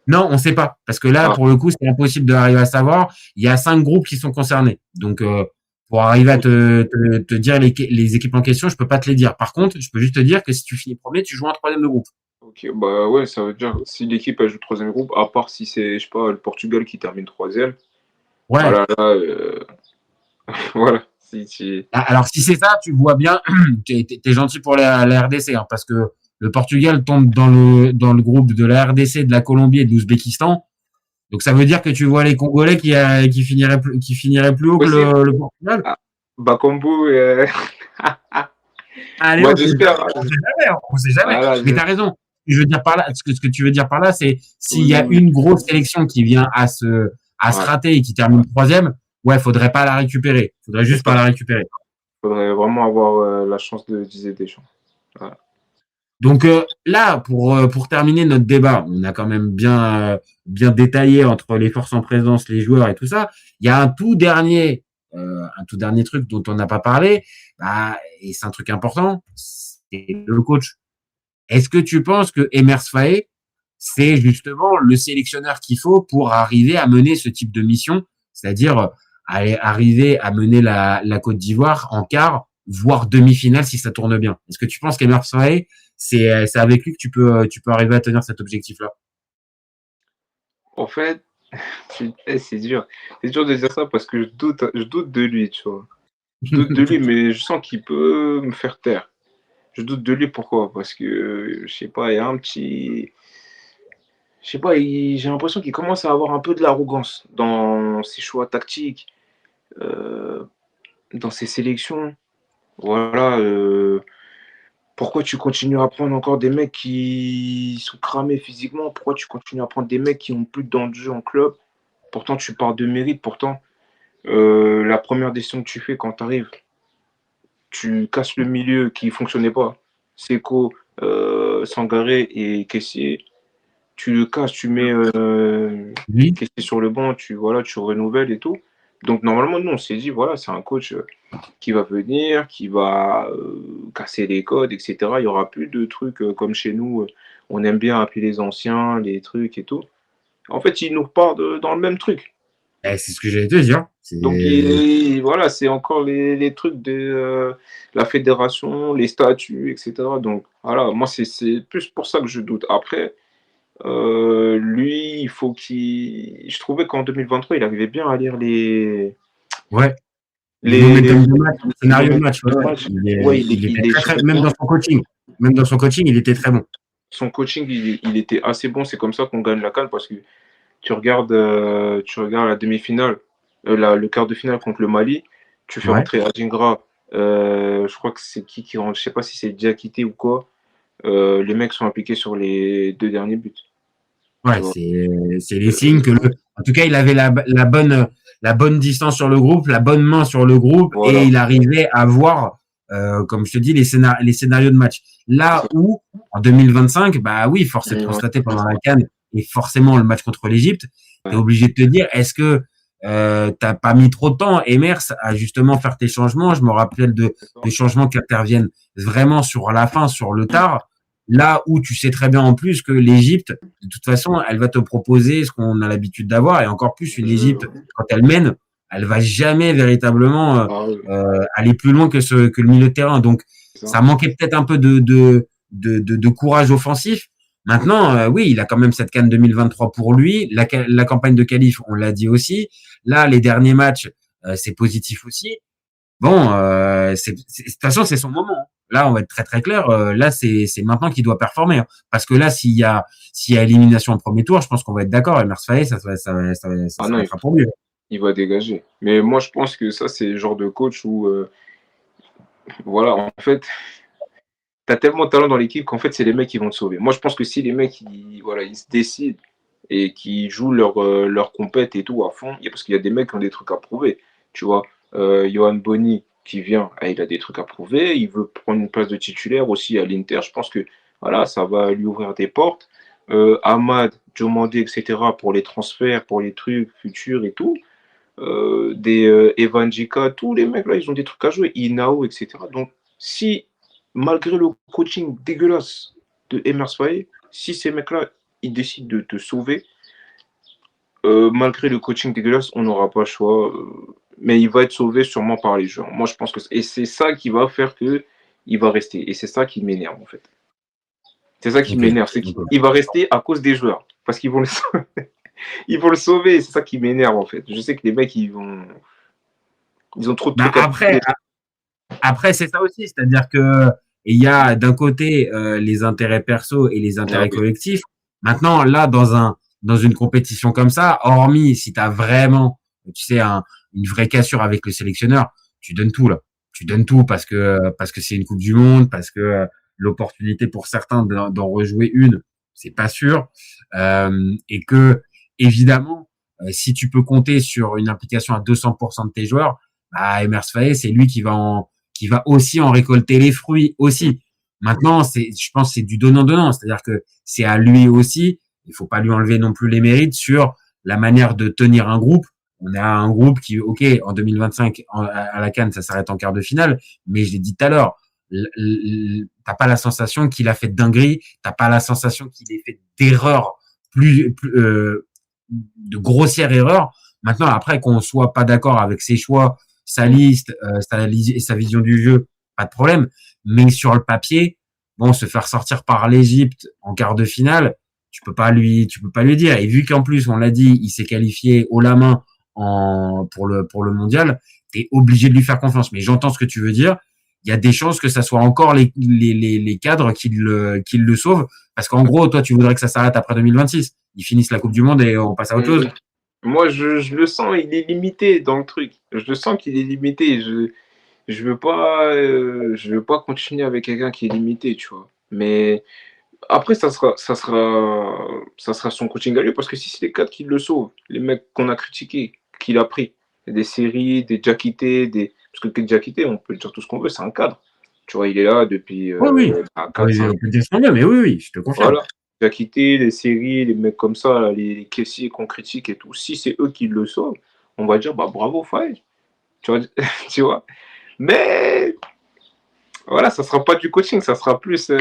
Non, on ne sait pas, parce que là, pour le coup, c'est impossible d'arriver à savoir. Il y a 5 groupes qui sont concernés. Donc, pour arriver à te dire les équipes en question, je peux pas te les dire. Par contre, je peux juste te dire que si tu finis premier, tu joues un troisième de groupe. Ok, bah ouais, ça veut dire si l'équipe elle joue troisième groupe, à part si c'est, je sais pas, le Portugal qui termine troisième. Ouais. Voilà, voilà. Alors, si c'est ça, tu vois bien, t'es gentil pour la RDC, hein, parce que le Portugal tombe dans le groupe de la RDC, de la Colombie et de l'Ouzbékistan. Donc ça veut dire que tu vois les Congolais qui finiraient plus haut que le Portugal. Bakambu. Allez, ouais, on sait jamais. Voilà, mais t'as raison. Je veux dire par là, ce que tu veux dire par là, c'est s'il y a une grosse sélection qui vient à se rater et qui termine troisième, ouais, faudrait pas la récupérer. Faudrait juste pas la récupérer. Faudrait vraiment avoir la chance de Didier Deschamps. Voilà. Donc là, pour terminer notre débat, on a quand même bien détaillé entre les forces en présence, les joueurs et tout ça. Il y a un tout dernier truc dont on n'a pas parlé, et c'est un truc important, c'est le coach. Est-ce que tu penses que Emers Faé, c'est justement le sélectionneur qu'il faut pour arriver à mener ce type de mission, c'est-à-dire arriver à mener la Côte d'Ivoire en quart, voire demi-finale si ça tourne bien. Est-ce que tu penses qu'Emers Faé, c'est avec lui que tu peux arriver à tenir cet objectif-là? En fait, c'est dur. C'est dur de dire ça parce que je doute de lui, tu vois. Je doute de lui, mais je sens qu'il peut me faire taire. Je doute de lui, pourquoi? Parce que, je sais pas, il y a un petit... Je sais pas, j'ai l'impression qu'il commence à avoir un peu de l'arrogance dans ses choix tactiques, dans ses sélections. Voilà. Pourquoi tu continues à prendre encore des mecs qui sont cramés physiquement? Pourquoi tu continues à prendre des mecs qui ont plus de dents de jeu en club? Pourtant, tu pars de mérite. Pourtant, la première décision que tu fais quand tu arrives, tu casses le milieu qui ne fonctionnait pas. Seko, Sangaré et Kessié. Tu le casses, tu mets Kessié sur le banc, tu renouvelles et tout. Donc, normalement, nous, on s'est dit, voilà, c'est un coach qui va venir, qui va casser les codes, etc. Il n'y aura plus de trucs comme chez nous. On aime bien appeler les anciens, les trucs et tout. En fait, il nous repart dans le même truc. C'est ce que j'allais te dire. Donc, voilà, c'est encore les trucs de la fédération, les statuts, etc. Donc, voilà, moi, c'est plus pour ça que je doute. Après, lui, il faut qu'il... Je trouvais qu'en 2023, il arrivait bien à lire les... Ouais. Les scénarios de match. Même dans son coaching. Même dans son coaching, il était très bon. Son coaching, il était assez bon. C'est comme ça qu'on gagne la CAN parce que tu regardes la demi-finale, le quart de finale contre le Mali, tu fais Ouais. rentrer Adingra, je crois que c'est qui rentre, je sais pas si c'est Diakité ou quoi. Les mecs sont impliqués sur les 2 derniers buts. Ouais, c'est les signes que en tout cas, il avait la bonne distance sur le groupe, la bonne main sur le groupe, Voilà. et il arrivait à voir, comme je te dis, les scénarios de match. Là où, en 2025, bah oui, force est de constater pendant la CAN, et forcément le match contre l'Égypte, t'es obligé de te dire, est-ce que t'as pas mis trop de temps, Emers, à justement faire tes changements? Je me rappelle de changements qui interviennent vraiment sur la fin, sur le tard. Là où tu sais très bien en plus que l'Égypte, de toute façon, elle va te proposer ce qu'on a l'habitude d'avoir, et encore plus une Égypte, quand elle mène, elle va jamais véritablement aller plus loin que le milieu de terrain. Donc, ça manquait peut-être un peu de courage offensif. Maintenant, oui, il a quand même cette CAN 2023 pour lui. La campagne de qualif, on l'a dit aussi. Là, les derniers matchs, c'est positif aussi. Bon, de toute façon, c'est son moment. Là, on va être très très clair. Là, c'est maintenant qu'il doit performer. Hein. Parce que là, s'il y a élimination au premier tour, je pense qu'on va être d'accord. Emers Faé, ça sera pour lui. Il va dégager. Mais moi, je pense que ça, c'est le genre de coach où, voilà, en fait, t'as tellement de talent dans l'équipe qu'en fait, c'est les mecs qui vont te sauver. Moi, je pense que si les mecs, ils se décident et qui jouent leur compète et tout à fond, parce qu'il y a des mecs qui ont des trucs à prouver. Tu vois, Yohan Boni qui vient, il a des trucs à prouver, il veut prendre une place de titulaire aussi à l'Inter. Je pense que voilà, ça va lui ouvrir des portes. Ahmad, Diomandé, etc. pour les transferts, pour les trucs futurs et tout. Evan Djika, tous les mecs là, ils ont des trucs à jouer. Inao, etc. Donc, si malgré le coaching dégueulasse de Emers Faé, si ces mecs-là, ils décident de te sauver, malgré le coaching dégueulasse, on n'aura pas le choix. Mais il va être sauvé sûrement par les joueurs. Moi, je pense que et c'est ça qui va faire que il va rester. Et c'est ça qui m'énerve en fait. C'est ça qui m'énerve, c'est qu'il va rester à cause des joueurs, parce qu'ils vont le sauver. Ils vont le sauver. C'est ça qui m'énerve en fait. Je sais que les mecs ils ont trop de trucs à après, c'est ça aussi, c'est-à-dire que il y a d'un côté les intérêts perso et les intérêts collectifs. Maintenant, là, dans une compétition comme ça, hormis si tu as vraiment, tu sais, une vraie cassure avec le sélectionneur, tu donnes tout là. Tu donnes tout parce que c'est une Coupe du Monde, parce que l'opportunité pour certains d'en rejouer une, c'est pas sûr, et que évidemment, si tu peux compter sur une implication à 200% de tes joueurs, bah, Emers Faé, c'est lui qui va aussi en récolter les fruits aussi. Maintenant, je pense que c'est du donnant-donnant, c'est-à-dire que c'est à lui aussi, il faut pas lui enlever non plus les mérites sur la manière de tenir un groupe. On a un groupe qui, ok, en 2025, à la CAN, ça s'arrête en quart de finale, mais je l'ai dit tout à l'heure, t'as pas la sensation qu'il a fait de dinguerie, t'as pas la sensation qu'il ait fait d'erreurs de grossières erreurs. Maintenant, après, qu'on soit pas d'accord avec ses choix, sa liste, sa vision du jeu, pas de problème. Mais sur le papier, bon, se faire sortir par l'Égypte en quart de finale, tu peux pas lui dire. Et vu qu'en plus, on l'a dit, il s'est qualifié haut la main pour le mondial, t'es obligé de lui faire confiance. Mais j'entends ce que tu veux dire. Il y a des chances que ça soit encore les cadres qui le sauvent. Parce qu'en gros, toi, tu voudrais que ça s'arrête après 2026. Ils finissent la Coupe du Monde et on passe à autre chose. Moi, je le sens, il est limité dans le truc. Je le sens qu'il est limité. Je veux pas continuer avec quelqu'un qui est limité, tu vois. Mais après, ça sera son coaching à lui, parce que si c'est les cadres qui le sauvent, les mecs qu'on a critiqués, qu'il a pris, des séries, des Diakité, parce que Diakité, on peut dire tout ce qu'on veut, c'est un cadre. Tu vois, il est là depuis. Oui. On peut dire ce qu'on veut, mais oui, je te confirme. Voilà. Diakité, les séries, les mecs comme ça, là, les caissiers qu'on critique et tout, si c'est eux qui le sauvent, on va dire bah bravo Faye. Tu vois. Mais voilà, ça sera pas du coaching, ça sera plus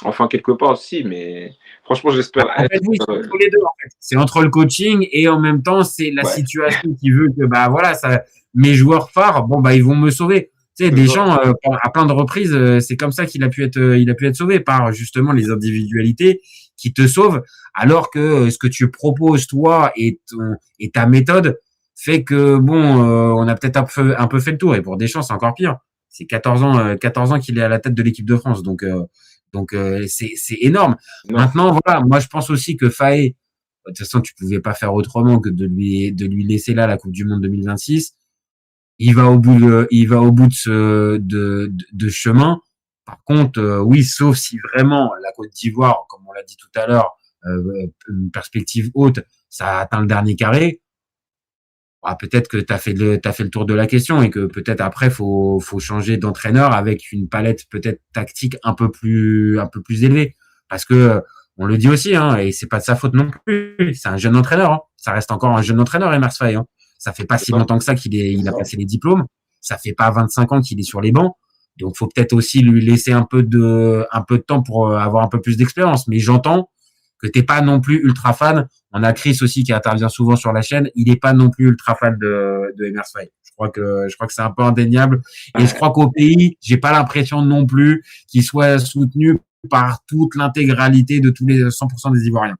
enfin quelque part aussi, mais franchement j'espère. En fait, oui, c'est entre les deux. En fait. C'est entre le coaching et en même temps c'est la situation qui veut que bah voilà, ça, mes joueurs phares, bon bah ils vont me sauver. Tu sais, des gens à plein de reprises, c'est comme ça qu'il a pu être sauvé par justement les individualités qui te sauvent, alors que ce que tu proposes toi et ta méthode fait que bon, on a peut-être un peu fait le tour. Et pour Deschamps, c'est encore pire. C'est 14 ans qu'il est à la tête de l'équipe de France, donc c'est énorme. Non. Maintenant, voilà, moi je pense aussi que Faé, De toute façon, tu pouvais pas faire autrement que de lui laisser là la Coupe du Monde 2026. Il va au bout de chemin. Par contre, oui, sauf si vraiment la Côte d'Ivoire, comme on l'a dit tout à l'heure, une perspective haute, ça atteint le dernier carré. Peut-être que t'as fait le tour de la question et que peut-être après faut changer d'entraîneur avec une palette peut-être tactique un peu plus élevée. Parce que on le dit aussi, hein, et c'est pas de sa faute non plus. C'est un jeune entraîneur. Hein. Ça reste encore un jeune entraîneur, Emerse Faé. Hein. Ça fait pas si longtemps que ça il a passé les diplômes. Ça fait pas 25 ans qu'il est sur les bancs. Donc, faut peut-être aussi lui laisser un peu de temps pour avoir un peu plus d'expérience. Mais j'entends que t'es pas non plus ultra fan. On a Chris aussi qui intervient souvent sur la chaîne. Il est pas non plus ultra fan de Emerse Faé. Je crois que c'est un peu indéniable. Et je crois qu'au pays, j'ai pas l'impression non plus qu'il soit soutenu par toute l'intégralité de tous les 100% des Ivoiriens.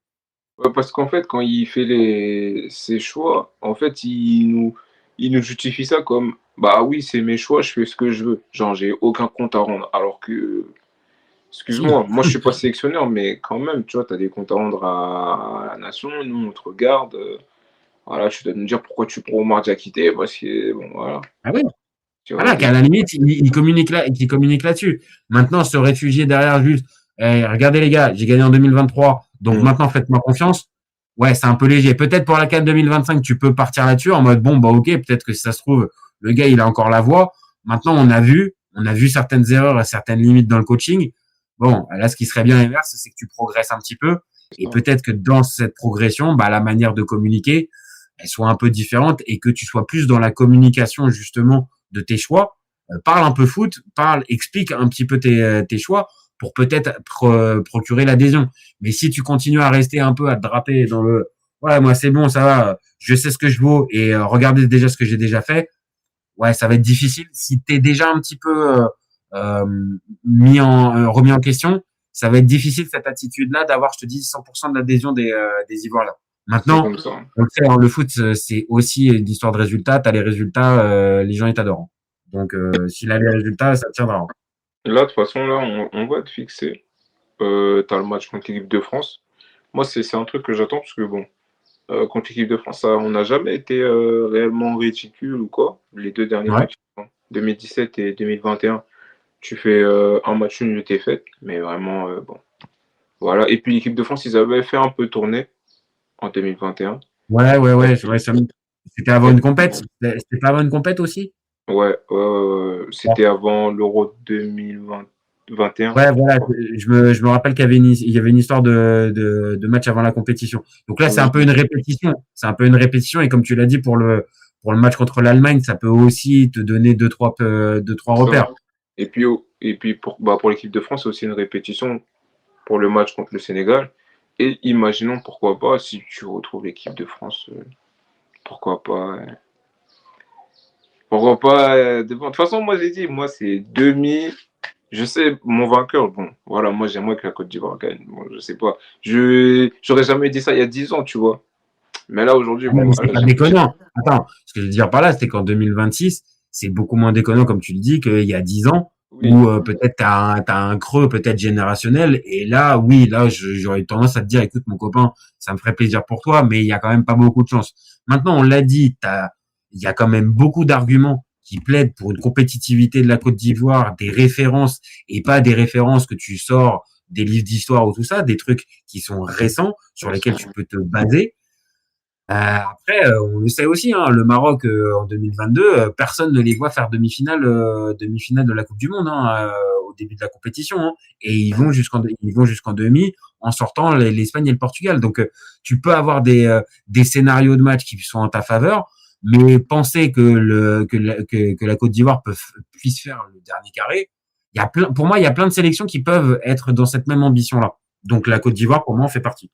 Ouais, parce qu'en fait, quand il fait ses choix, en fait, il nous justifie ça comme bah oui, c'est mes choix, je fais ce que je veux. Genre, j'ai aucun compte à rendre. Alors que, excuse-moi, moi je suis pas sélectionneur, mais quand même, tu vois, tu as des comptes à rendre à la nation, nous on te regarde. Voilà, tu dois nous dire pourquoi tu prends Omar Diakité, parce que bon, voilà. Ah oui. Voilà, qu'à la limite, il communique là-dessus. Maintenant, se réfugier derrière juste, regardez les gars, j'ai gagné en 2023, donc maintenant faites-moi confiance. Ouais, c'est un peu léger. Peut-être pour la CAN 2025, tu peux partir là-dessus en mode bon, bah ok, peut-être que si ça se trouve, le gars il a encore la voix. Maintenant, on a vu certaines erreurs et certaines limites dans le coaching. Bon, là, ce qui serait bien inverse, c'est que tu progresses un petit peu et peut-être que dans cette progression, bah la manière de communiquer, elle soit un peu différente et que tu sois plus dans la communication justement de tes choix. Parle un peu foot, explique un petit peu tes choix pour peut-être procurer l'adhésion. Mais si tu continues à rester un peu à te draper dans le ouais, moi c'est bon, ça va, je sais ce que je vaux et regardez déjà ce que j'ai déjà fait. Ouais, ça va être difficile. Si t'es déjà un petit peu remis en question, ça va être difficile cette attitude-là d'avoir, je te dis, 100% de l'adhésion des Ivoiriens. Maintenant, on le sait, hein, le foot, c'est aussi une histoire de résultats. T'as les résultats, les gens ils t'adorent. Donc, s'il a les résultats, ça tiendra. Là, de toute façon, là, on va te fixer. T'as le match contre l'équipe de France. Moi, c'est un truc que j'attends parce que bon, contre l'équipe de France, on n'a jamais été réellement ridicule ou quoi. Les deux derniers matchs, 2017 et 2021, tu fais un match nul, t'es fait. Mais vraiment, bon. Voilà. Et puis l'équipe de France, ils avaient fait un peu tourner en 2021. Ouais. C'était avant une compète. C'était pas avant une compète aussi? Ouais. C'était avant l'Euro 2021. Ouais, voilà. Je me rappelle qu'il y avait une histoire de match avant la compétition. Donc là, c'est un peu une répétition. C'est un peu une répétition. Et comme tu l'as dit, pour le match contre l'Allemagne, ça peut aussi te donner deux, trois repères. Et puis pour l'équipe de France, c'est aussi une répétition pour le match contre le Sénégal. Et imaginons, pourquoi pas, si tu retrouves l'équipe de France, pourquoi pas. De toute façon, moi j'ai dit, moi c'est demi. Je sais, mon vainqueur, bon, voilà, moi j'aimerais que la Côte d'Ivoire gagne. Bon, je sais pas. J'aurais jamais dit ça il y a 10 ans, tu vois. Mais là aujourd'hui, bon, c'est pas déconnant. Attends, ce que je veux dire par là, c'était qu'en 2026, c'est beaucoup moins déconnant, comme tu le dis, qu'il y a 10 ans. Oui. Où peut-être t'as un creux peut-être générationnel et là j'aurais tendance à te dire écoute mon copain ça me ferait plaisir pour toi mais il y a quand même pas beaucoup de chance. Maintenant on l'a dit il y a quand même beaucoup d'arguments qui plaident pour une compétitivité de la Côte d'Ivoire, des références et pas des références que tu sors des livres d'histoire ou tout ça, des trucs qui sont récents sur lesquels tu peux te baser. Après, on le sait aussi, hein, le Maroc en 2022, personne ne les voit faire demi-finale de la Coupe du Monde au début de la compétition, hein, et ils vont jusqu'en demi en sortant l'Espagne et le Portugal. Donc, tu peux avoir des scénarios de match qui sont en ta faveur, mais penser que la Côte d'Ivoire puisse faire le dernier carré, pour moi, il y a plein de sélections qui peuvent être dans cette même ambition-là. Donc, la Côte d'Ivoire, pour moi, en fait partie.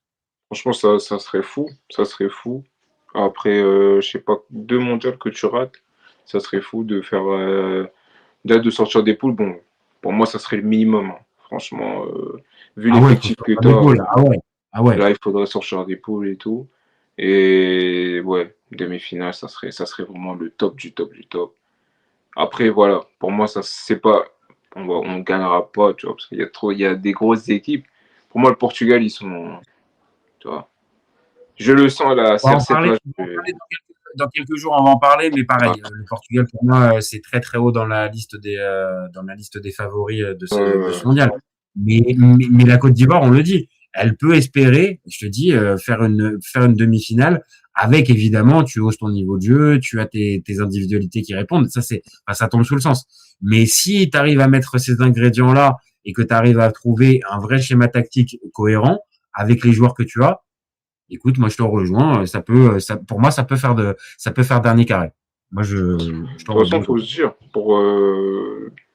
Franchement, ça serait fou. Ça serait fou. Après, je sais pas, 2 mondiales que tu rates, ça serait fou de faire. De sortir des poules. Bon, pour moi, ça serait le minimum. Hein. Franchement, vu l'effectif que tu as, là, il faudrait sortir des poules et tout. Et ouais, demi-finale, ça serait vraiment le top du top du top. Après, voilà, pour moi, ça c'est pas. On gagnera pas, tu vois, parce qu'il y a des grosses équipes. Pour moi, le Portugal, ils sont. Tu vois. Je le sens là, On va en CR7 parler, là. dans quelques jours, on va en parler, mais pareil, le Portugal pour moi c'est très très haut dans la liste des favoris de ce mondial. Mais la Côte d'Ivoire, on le dit, elle peut espérer, je te dis, faire une demi-finale avec évidemment, tu hausses ton niveau de jeu, tu as tes individualités qui répondent. Ça tombe sous le sens. Mais si tu arrives à mettre ces ingrédients-là et que tu arrives à trouver un vrai schéma tactique cohérent avec les joueurs que tu as, écoute, moi je te rejoins. Pour moi, ça peut faire dernier carré. Moi, je te rejoins. De toute façon, faut se dire, pour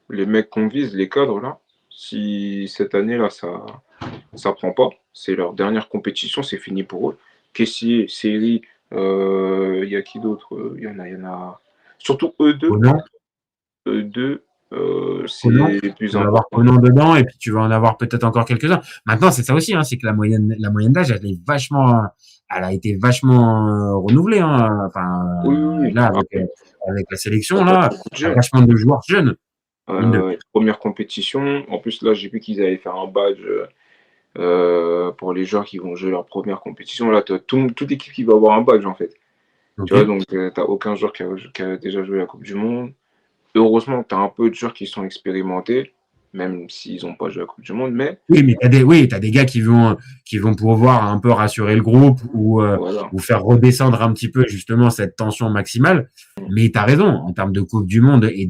les mecs qu'on vise, les cadres là, si cette année-là ça prend pas, c'est leur dernière compétition, c'est fini pour eux. Caissier, Série, il y a qui d'autre? Il y en a. Surtout eux deux. C'est les plus tu vas avoir Conan dedans et puis tu vas en avoir peut-être encore quelques-uns. Maintenant, c'est ça aussi, hein, c'est que la moyenne d'âge, elle a été vachement renouvelée, hein. Enfin, là, avec la sélection, là, il y a vachement de joueurs jeunes. Première compétition. En plus, là, j'ai vu qu'ils allaient faire un badge pour les joueurs qui vont jouer leur première compétition. Là, tu as toute équipe qui va avoir un badge, en fait. Okay. Tu vois, donc, tu n'as aucun joueur qui a déjà joué la Coupe du Monde. Heureusement, tu as un peu de joueurs qui sont expérimentés, même s'ils n'ont pas joué la Coupe du Monde. Mais tu as des gars qui vont pouvoir un peu rassurer le groupe ou faire redescendre un petit peu justement cette tension maximale. Mais tu as raison, en termes de Coupe du Monde et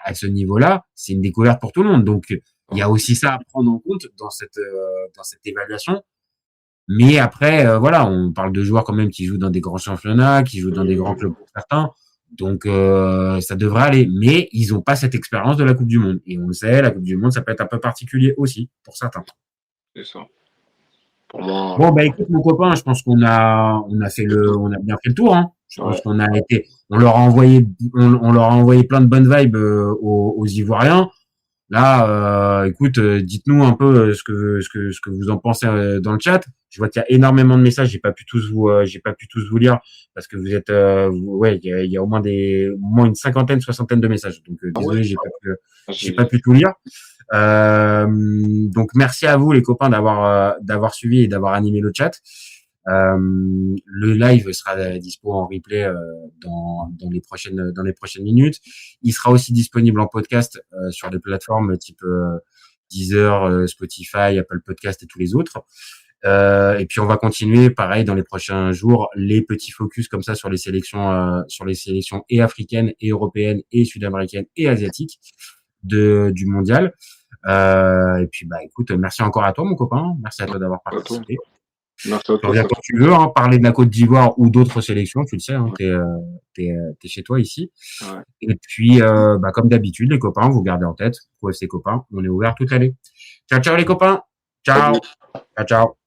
à ce niveau-là, c'est une découverte pour tout le monde. Donc, il y a aussi ça à prendre en compte dans cette évaluation. Mais après, on parle de joueurs quand même qui jouent dans des grands championnats, qui jouent dans des grands clubs pour certains. Donc, ça devrait aller. Mais ils n'ont pas cette expérience de la Coupe du Monde. Et on le sait, la Coupe du Monde, ça peut être un peu particulier aussi pour certains. C'est ça. Pour moi... Bon, écoute, mon copain, je pense qu'on a bien fait le tour, hein. Je pense qu'on on leur a envoyé plein de bonnes vibes aux Ivoiriens. Là, écoute, dites-nous un peu ce que vous en pensez dans le chat. Je vois qu'il y a énormément de messages. J'ai pas pu tous vous lire parce que vous êtes, il y a au moins une cinquantaine, soixantaine de messages. Donc désolé, j'ai pas pu tout lire. Donc merci à vous les copains d'avoir suivi et d'avoir animé le chat. Le live sera dispo en replay dans les prochaines minutes. Il sera aussi disponible en podcast sur des plateformes type Deezer, Spotify, Apple Podcast et tous les autres. Et puis on va continuer pareil dans les prochains jours les petits focus comme ça sur les sélections et africaines et européennes et sud-américaines et asiatiques du mondial. Et puis écoute, merci encore à toi mon copain, merci à toi d'avoir participé. Merci à toi. Reviens quand tu veux, hein, parler de la Côte d'Ivoire ou d'autres sélections, tu le sais, hein, t'es chez toi ici. Ouais. Et puis, comme d'habitude, les copains, vous gardez en tête, OFC copains, on est ouvert toute l'année. Ciao, ciao les copains. Ciao. Ciao, ciao.